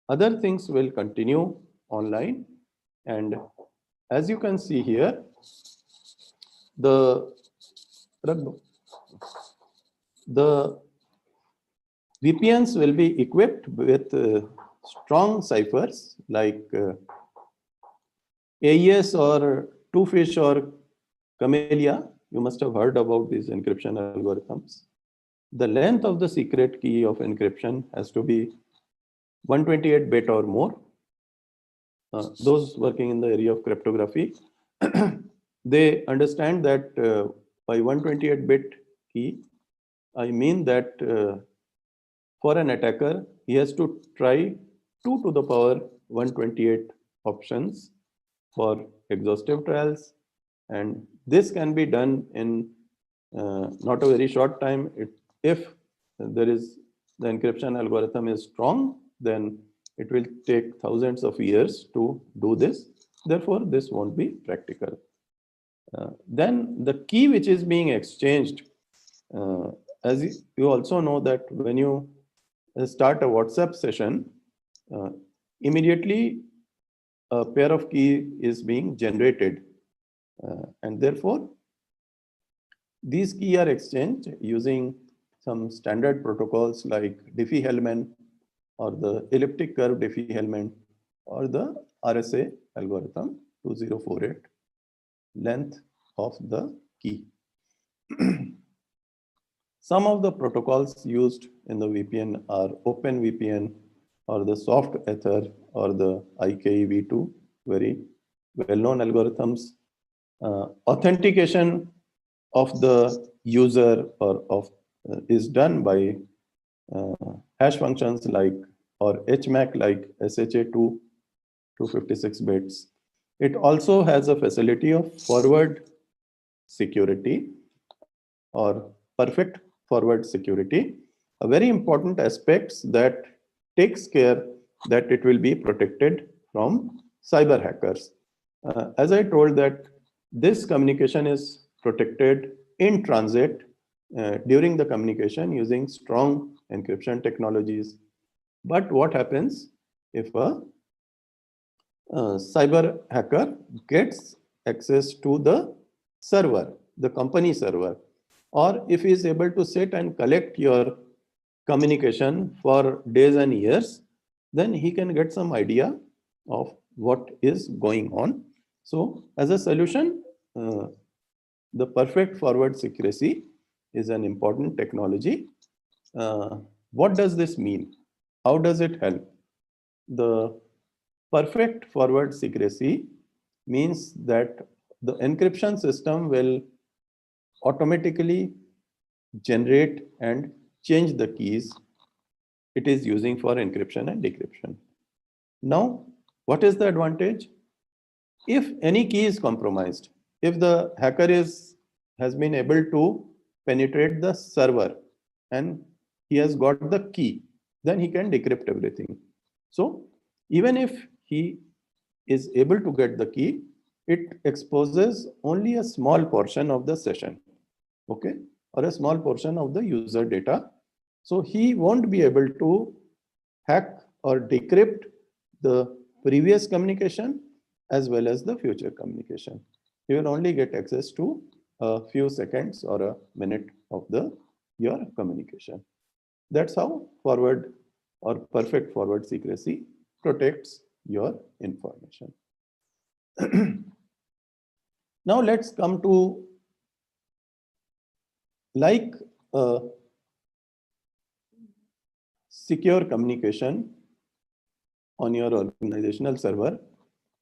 Other things will continue online, and as you can see here, the VPNs will be equipped with strong ciphers like AES or Two-Fish or Camellia. You must have heard about these encryption algorithms. The length of the secret key of encryption has to be 128-bit or more. Those working in the area of cryptography, they understand that by 128-bit key, I mean that for an attacker, he has to try 2 to the power 128 options for exhaustive trials. And this can be done in not a very short time. If there is the encryption algorithm is strong, then it will take thousands of years to do this. Therefore, this won't be practical. Then the key which is being exchanged As you also know that when you start a WhatsApp session, uh, immediately a pair of key is being generated. And therefore, these keys are exchanged using some standard protocols like Diffie-Hellman or the elliptic curve Diffie-Hellman or the RSA algorithm 2048 length of the key. Some of the protocols used in the VPN are OpenVPN or the Soft Ether or the IKEv2, very well-known algorithms. Authentication of the user or of is done by hash functions like or HMAC like SHA-2 256 bits. It also has a facility of forward security or perfect forward security, a very important aspect that takes care that it will be protected from cyber hackers. As I told that this communication is protected in transit during the communication using strong encryption technologies. But what happens if a cyber hacker gets access to the server, the company server, or if he is able to sit and collect your communication for days and years, then he can get some idea of what is going on. So as a solution, the perfect forward secrecy is an important technology. What does this mean? How does it help? The perfect forward secrecy means that the encryption system will automatically generate and change the keys it is using for encryption and decryption. Now, what is the advantage? If any key is compromised, if the hacker has been able to penetrate the server and he has got the key, then he can decrypt everything. So even if he is able to get the key, it exposes only a small portion of the session, okay, or a small portion of the user data. So he won't be able to hack or decrypt the previous communication as well as the future communication. You will only get access to a few seconds or a minute of your communication. That's how forward or perfect forward secrecy protects your information. Now let's come to like secure communication on your organizational server.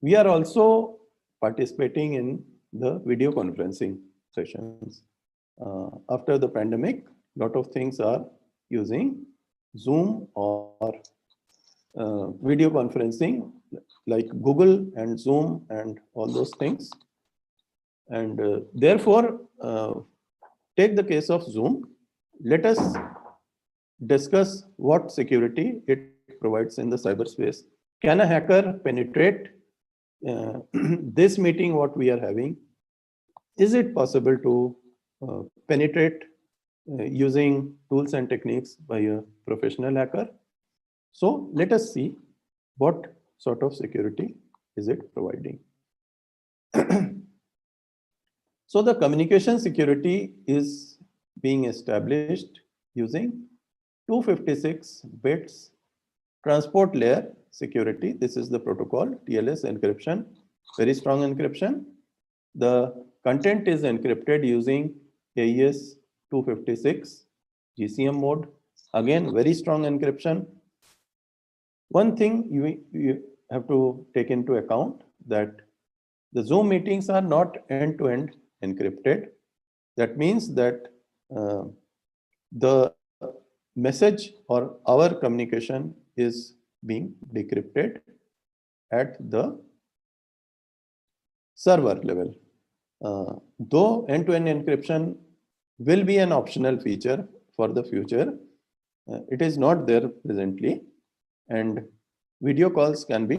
We are also participating in the video conferencing sessions. After the pandemic, a lot of things are using Zoom or video conferencing like Google and Zoom and all those things. And therefore, take the case of Zoom. Let us discuss what security it provides in the cyberspace. Can a hacker penetrate this meeting what we are having? Is it possible to penetrate using tools and techniques by a professional hacker? So let us see what sort of security is it providing. So the communication security is being established using 256 bits transport layer security. This is the protocol, TLS encryption, very strong encryption. The content is encrypted using AES 256 GCM mode. Again, very strong encryption. One thing you have to take into account that the Zoom meetings are not end-to-end encrypted. That means that the message or our communication is being decrypted at the server level. Though end-to-end encryption will be an optional feature for the future, it is not there presently, and video calls can be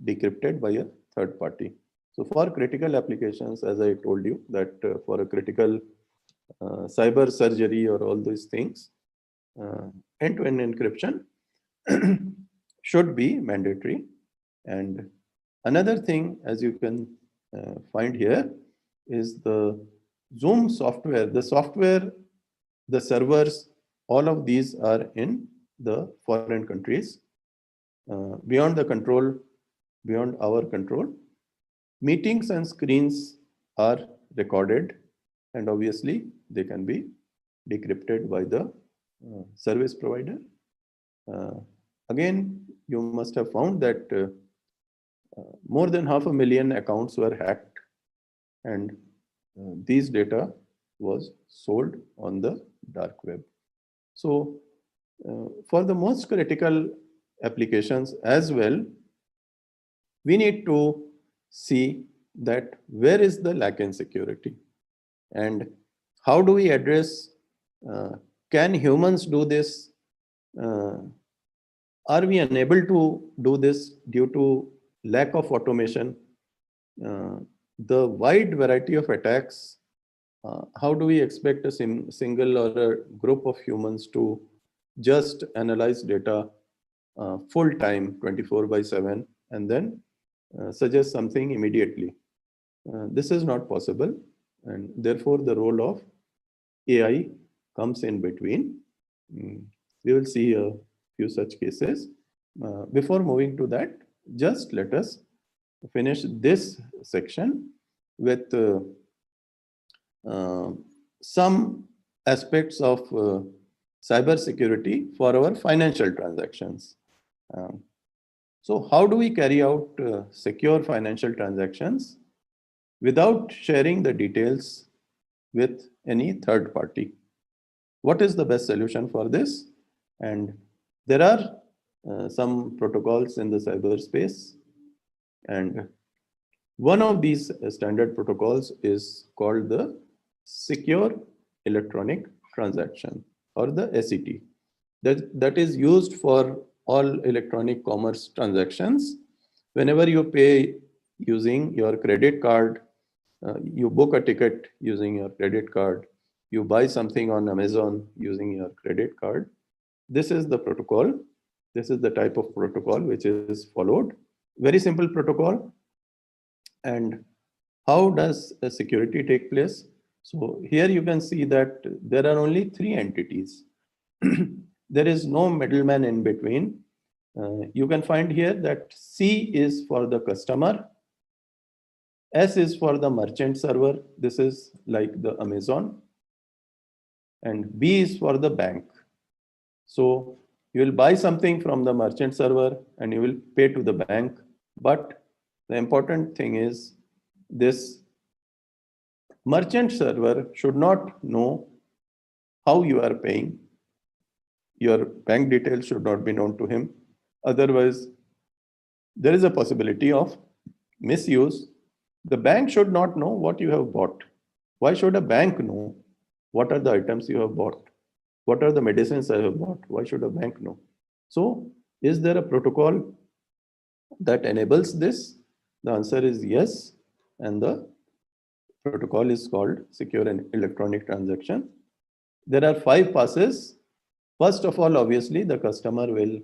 decrypted by a third party. So for critical applications, as I told you that for a critical cyber surgery or all these things, end-to-end encryption should be mandatory. And another thing, as you can find here, is the Zoom software. The software, the servers, all of these are in the foreign countries, beyond our control. Meetings and screens are recorded, and obviously they can be decrypted by the service provider. Again, you must have found that more than 500,000 accounts were hacked, and these data was sold on the dark web. So for the most critical applications as well, we need to see that where is the lack in security, and how do we address, can humans do this? Are we unable to do this due to lack of automation? The wide variety of attacks, how do we expect a single or a group of humans to just analyze data full time 24/7 and then suggest something immediately? This is not possible, and therefore the role of AI comes in between. We will see a few such cases. Before moving to that, just let us finish this section with some aspects of cyber security for our financial transactions. So how do we carry out secure financial transactions without sharing the details with any third party? What is the best solution for this? And there are some protocols in the cyberspace, and one of these standard protocols is called the Secure Electronic Transaction, or the SET. That is used for all electronic commerce transactions. Whenever you pay using your credit card, you book a ticket using your credit card, you buy something on Amazon using your credit card, this is the protocol. This is the type of protocol which is followed. Very simple protocol. And how does security take place? So here you can see that there are only 3 entities. There is no middleman in between. You can find here that C is for the customer, S is for the merchant server. This is like the Amazon. And B is for the bank. So you will buy something from the merchant server and you will pay to the bank. But the important thing is, this merchant server should not know how you are paying. Your bank details should not be known to him. Otherwise, there is a possibility of misuse. The bank should not know what you have bought. Why should a bank know what are the items you have bought? What are the medicines I have bought? Why should a bank know? So, is there a protocol that enables this? The answer is yes. And the protocol is called Secure Electronic Transaction. There are 5 passes. First of all, obviously, the customer will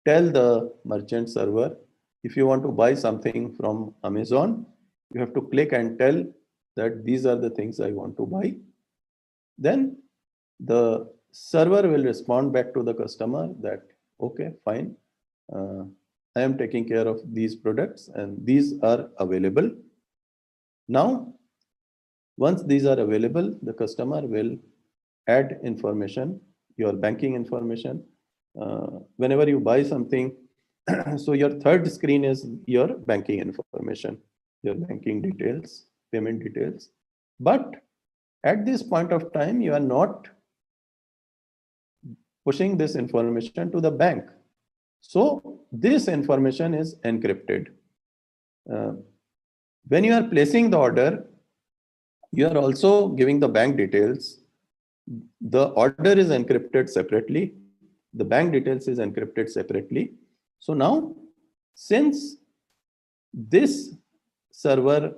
tell the merchant server, if you want to buy something from Amazon, you have to click and tell that these are the things I want to buy. Then the server will respond back to the customer that, okay, fine, I am taking care of these products and these are available. Now, once these are available, the customer will add information, your banking information. Whenever you buy something, so your third screen is your banking information, your banking details, payment details. But at this point of time, you are not pushing this information to the bank. So this information is encrypted. When you are placing the order, you are also giving the bank details. The order is encrypted separately. The bank details is encrypted separately. So now, since this server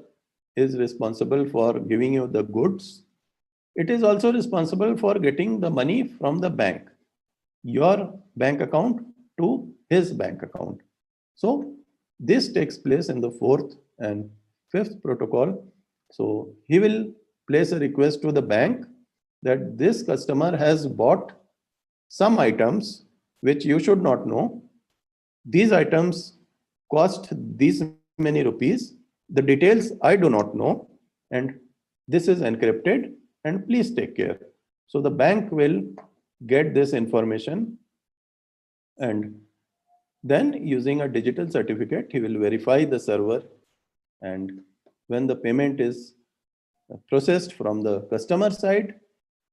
is responsible for giving you the goods, it is also responsible for getting the money from the bank, your bank account to his bank account. So this takes place in the fourth and fifth protocol. So he will place a request to the bank that this customer has bought some items which you should not know. These items cost these many rupees. The details I do not know, and this is encrypted, and please take care. So the bank will get this information, and then using a digital certificate, he will verify the server, and when the payment is processed from the customer side,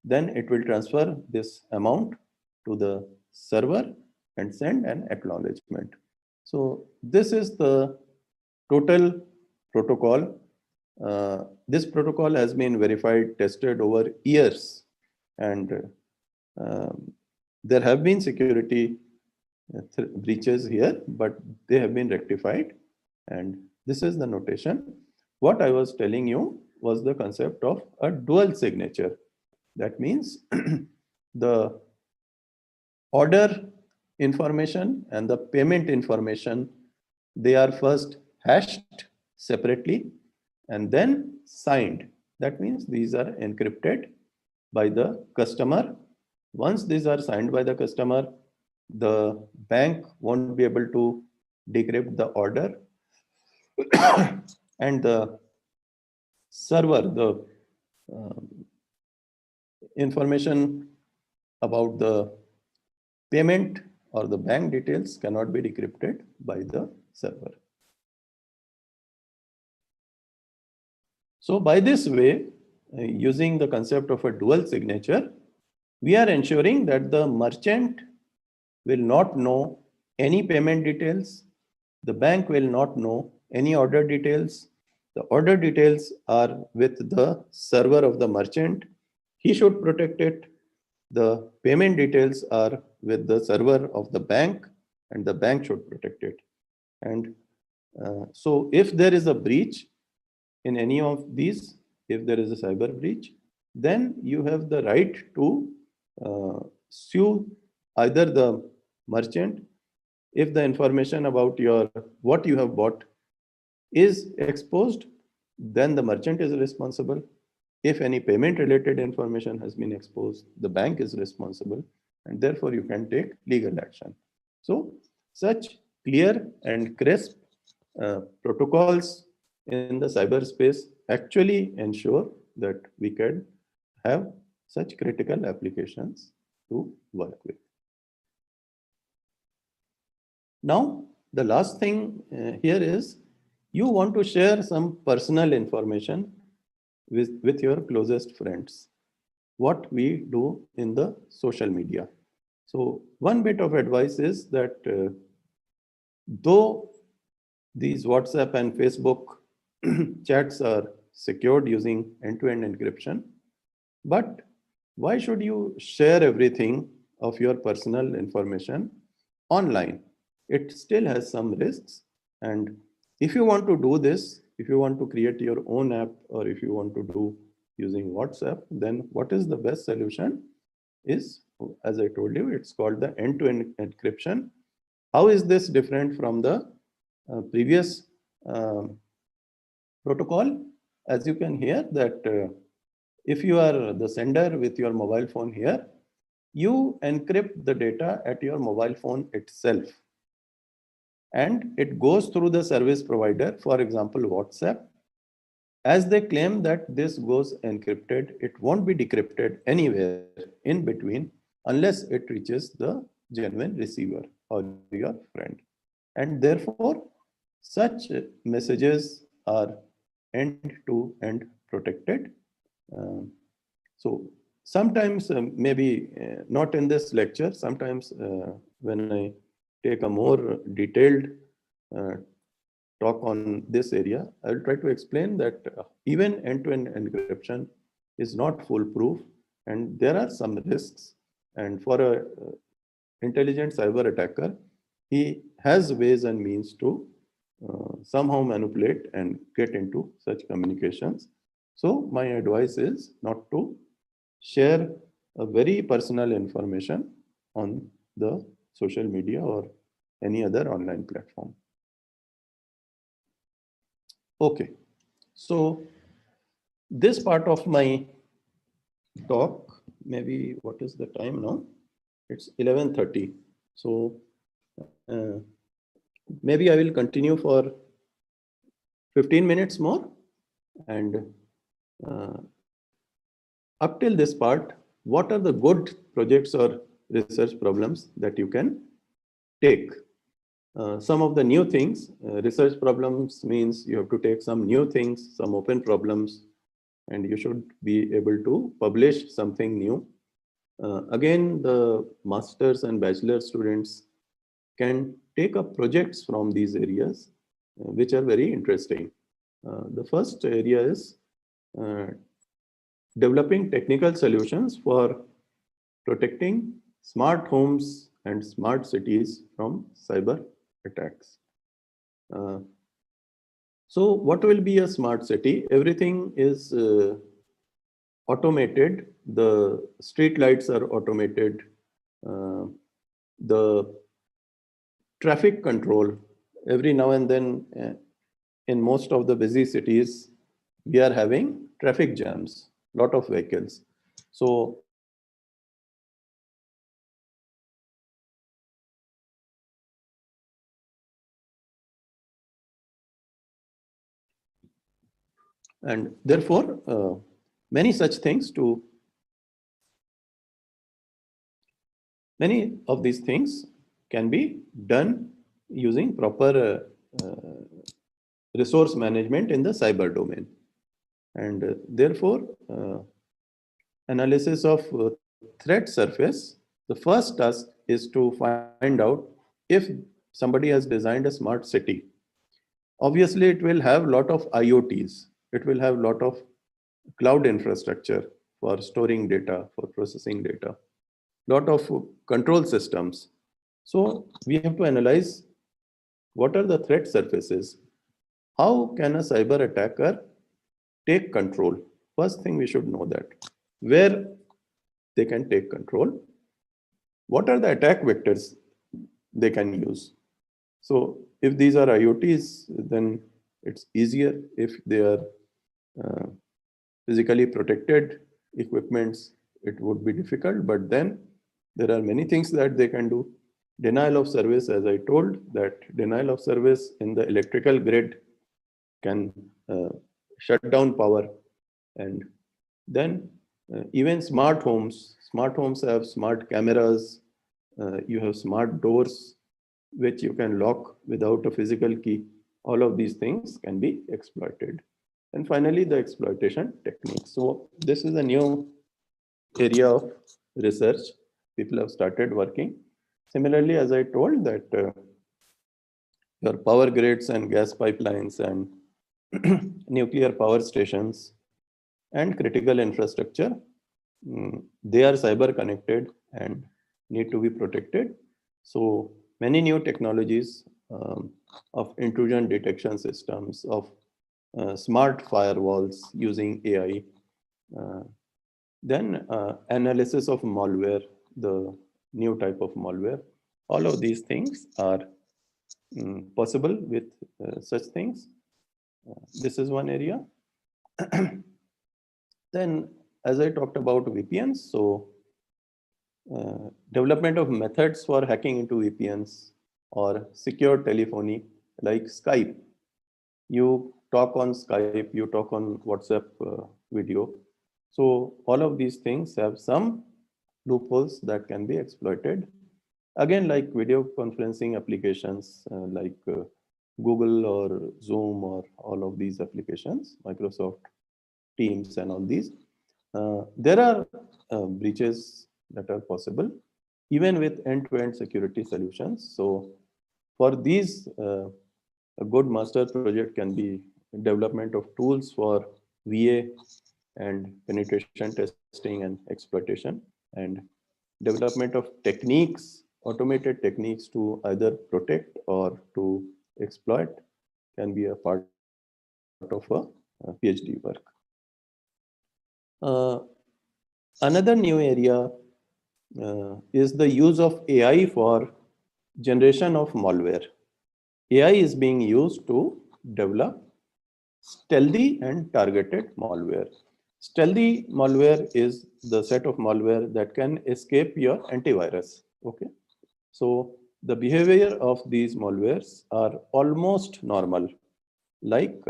then it will transfer this amount to the server and send an acknowledgement. So this is the total protocol. This protocol has been verified, tested over years, and there have been security breaches here, but they have been rectified. And this is the notation. What I was telling you was the concept of a dual signature. That means the order information and the payment information, they are first hashed separately and then signed. That means these are encrypted by the customer. Once these are signed by the customer, the bank won't be able to decrypt the order and the server, the information about the payment or the bank details cannot be decrypted by the server. So by this way, using the concept of a dual signature, we are ensuring that the merchant will not know any payment details. The bank will not know any order details. The order details are with the server of the merchant. He should protect it. The payment details are with the server of the bank, and the bank should protect it. And so if there is a breach in any of these, if there is a cyber breach, then you have the right to sue either the merchant. If the information about what you have bought is exposed, then the merchant is responsible. If any payment related information has been exposed, the bank is responsible, and therefore you can take legal action. So such clear and crisp protocols in the cyberspace actually ensure that we can have such critical applications to work with. Now, the last thing here is you want to share some personal information with your closest friends, what we do in the social media. So one bit of advice is that though these WhatsApp and Facebook chats are secured using end-to-end encryption, but why should you share everything of your personal information online? It still has some risks. And if you want to do this, if you want to create your own app, or if you want to do using WhatsApp, then what is the best solution is, as I told you, it's called the end-to-end encryption. How is this different from the previous protocol? As you can hear that if you are the sender with your mobile phone here, you encrypt the data at your mobile phone itself. And it goes through the service provider, for example, WhatsApp. As they claim that this goes encrypted, it won't be decrypted anywhere in between unless it reaches the genuine receiver or your friend. And therefore, such messages are end-to-end protected. So sometimes, maybe not in this lecture, sometimes when I take a more detailed talk on this area, I will try to explain that even end-to-end encryption is not foolproof, and there are some risks. And for a intelligent cyber attacker, he has ways and means to somehow manipulate and get into such communications. So my advice is not to share a very personal information on the social media or any other online platform. Okay, so this part of my talk, maybe what is the time now? It's 11:30. So maybe I will continue for 15 minutes more. And up till this part, what are the good projects or research problems that you can take? Some of the new things, research problems means you have to take some new things, some open problems, and you should be able to publish something new. Again, the master's and bachelor students can take up projects from these areas, which are very interesting. The first area is developing technical solutions for protecting smart homes and smart cities from cyber attacks. So what will be a smart city? Everything is automated. The street lights are automated. The traffic control, every now and then in most of the busy cities, we are having traffic jams, lot of vehicles. So and therefore, many such things to many of these things can be done using proper resource management in the cyber domain. And therefore, analysis of threat surface, the first task is to find out if somebody has designed a smart city. Obviously, it will have a lot of IoTs. It will have a lot of cloud infrastructure for storing data, for processing data, lot of control systems. So we have to analyze what are the threat surfaces. How can a cyber attacker take control? First thing we should know that. Where they can take control. What are the attack vectors they can use? So if these are IoTs, then it's easier. If they are physically protected equipments, it would be difficult, but then there are many things that they can do. Denial of service, as I told, that denial of service in the electrical grid can shut down power. And then even smart homes have smart cameras, you have smart doors, which you can lock without a physical key. All of these things can be exploited. And finally, the exploitation techniques. So this is a new area of research. People have started working. Similarly, as I told that your power grids and gas pipelines and nuclear power stations and critical infrastructure, they are cyber connected and need to be protected. So many new technologies of intrusion detection systems, of smart firewalls using AI, then analysis of malware, the new type of malware. All of these things are possible with such things. This is one area. Then, as I talked about VPNs, so development of methods for hacking into VPNs or secure telephony like Skype. You talk on Skype, you talk on WhatsApp video. So all of these things have some loopholes that can be exploited. Again, like video conferencing applications like Google or Zoom or all of these applications, Microsoft Teams and all these. There are breaches that are possible even with end-to-end security solutions. So for these, a good master project can be development of tools for VA and penetration testing and exploitation, and development of techniques, automated techniques to either protect or to exploit can be a part of a PhD work. Another new area is the use of AI for generation of malware. AI is being used to develop stealthy and targeted malware. Stealthy malware is the set of malware that can escape your antivirus. Okay. So the behavior of these malwares are almost normal, like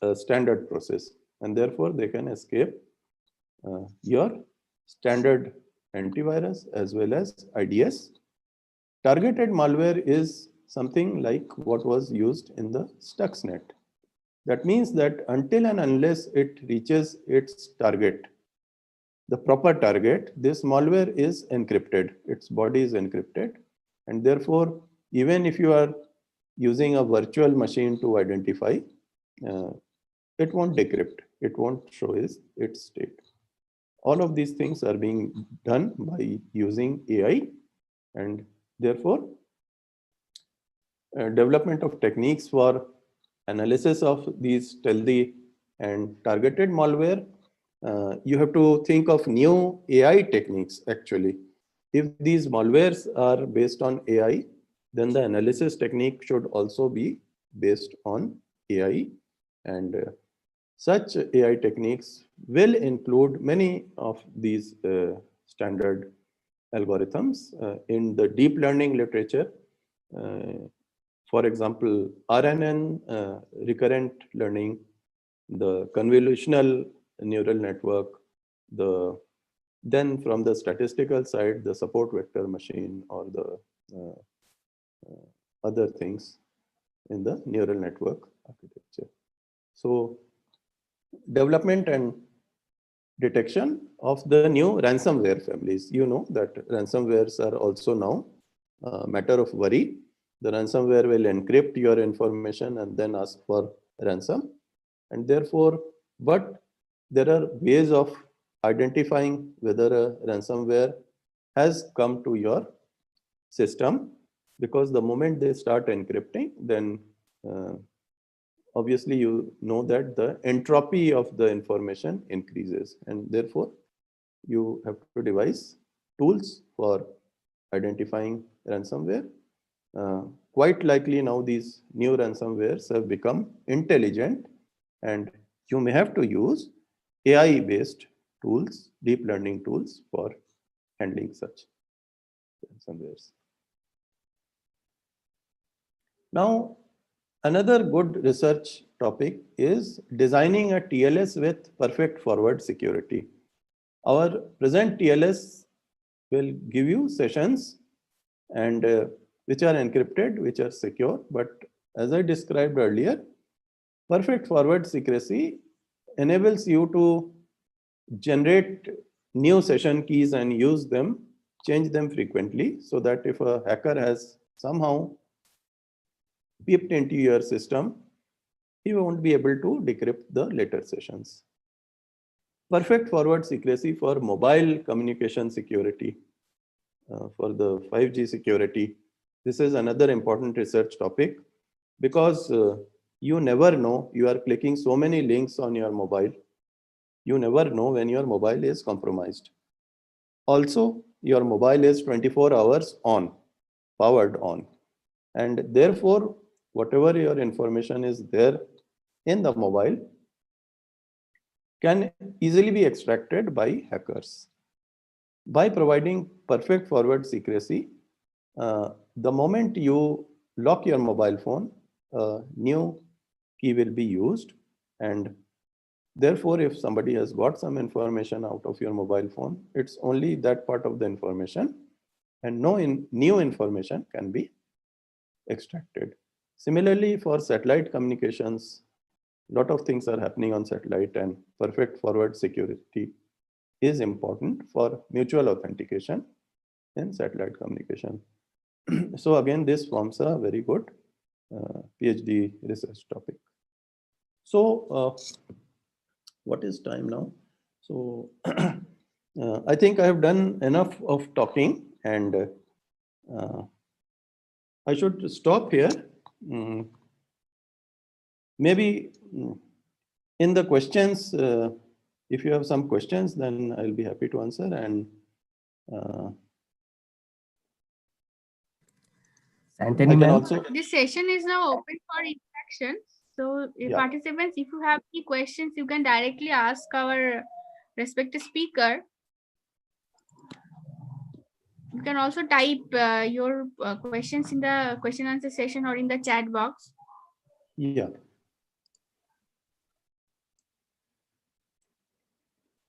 a standard process, and therefore they can escape your standard antivirus as well as IDS. Targeted malware is something like what was used in the Stuxnet. That means that until and unless it reaches its target, the proper target, this malware is encrypted, its body is encrypted, and therefore, even if you are using a virtual machine to identify, uh, it won't decrypt, it won't show its state. All of these things are being done by using AI, and therefore, development of techniques for analysis of these stealthy and targeted malware, you have to think of new AI techniques actually. If these malwares are based on AI, then the analysis technique should also be based on AI. And such AI techniques will include many of these standard algorithms in the deep learning literature. For example, RNN, recurrent learning, the convolutional neural network, then from the statistical side, the support vector machine or the other things in the neural network architecture. So development and detection of the new ransomware families. You know that ransomwares are also now a matter of worry. The ransomware will encrypt your information and then ask for ransom. And therefore, but there are ways of identifying whether a ransomware has come to your system, because the moment they start encrypting, then obviously you know that the entropy of the information increases, and therefore you have to devise tools for identifying ransomware. Quite likely now these new ransomwares have become intelligent, and you may have to use AI-based tools, deep learning tools for handling such ransomwares. Now, another good research topic is designing a TLS with perfect forward security. Our present TLS will give you sessions and which are encrypted, which are secure. But as I described earlier, perfect forward secrecy enables you to generate new session keys and use them, change them frequently, so that if a hacker has somehow peeped into your system, he won't be able to decrypt the later sessions. Perfect forward secrecy for mobile communication security, for the 5G security. This is another important research topic, because you never know, you are clicking so many links on your mobile, you never know when your mobile is compromised. Also, your mobile is 24 hours on, powered on, and therefore, whatever your information is there in the mobile can easily be extracted by hackers. By providing perfect forward secrecy, the moment you lock your mobile phone, a new key will be used, and therefore, if somebody has got some information out of your mobile phone, it's only that part of the information, and no new information can be extracted. Similarly, for satellite communications, a lot of things are happening on satellite, and perfect forward security is important for mutual authentication in satellite communication. So again, this forms a very good PhD research topic. So what is time now? So I think I have done enough of talking, and I should stop here. Maybe in the questions, If you have some questions, then I'll be happy to answer. And Anthony I can ma'am. also, This session is now open for interaction. So Yeah. participants, if you have any questions, you can directly ask our respective speaker. You can also type your questions in the question answer session or in the chat box. yeah.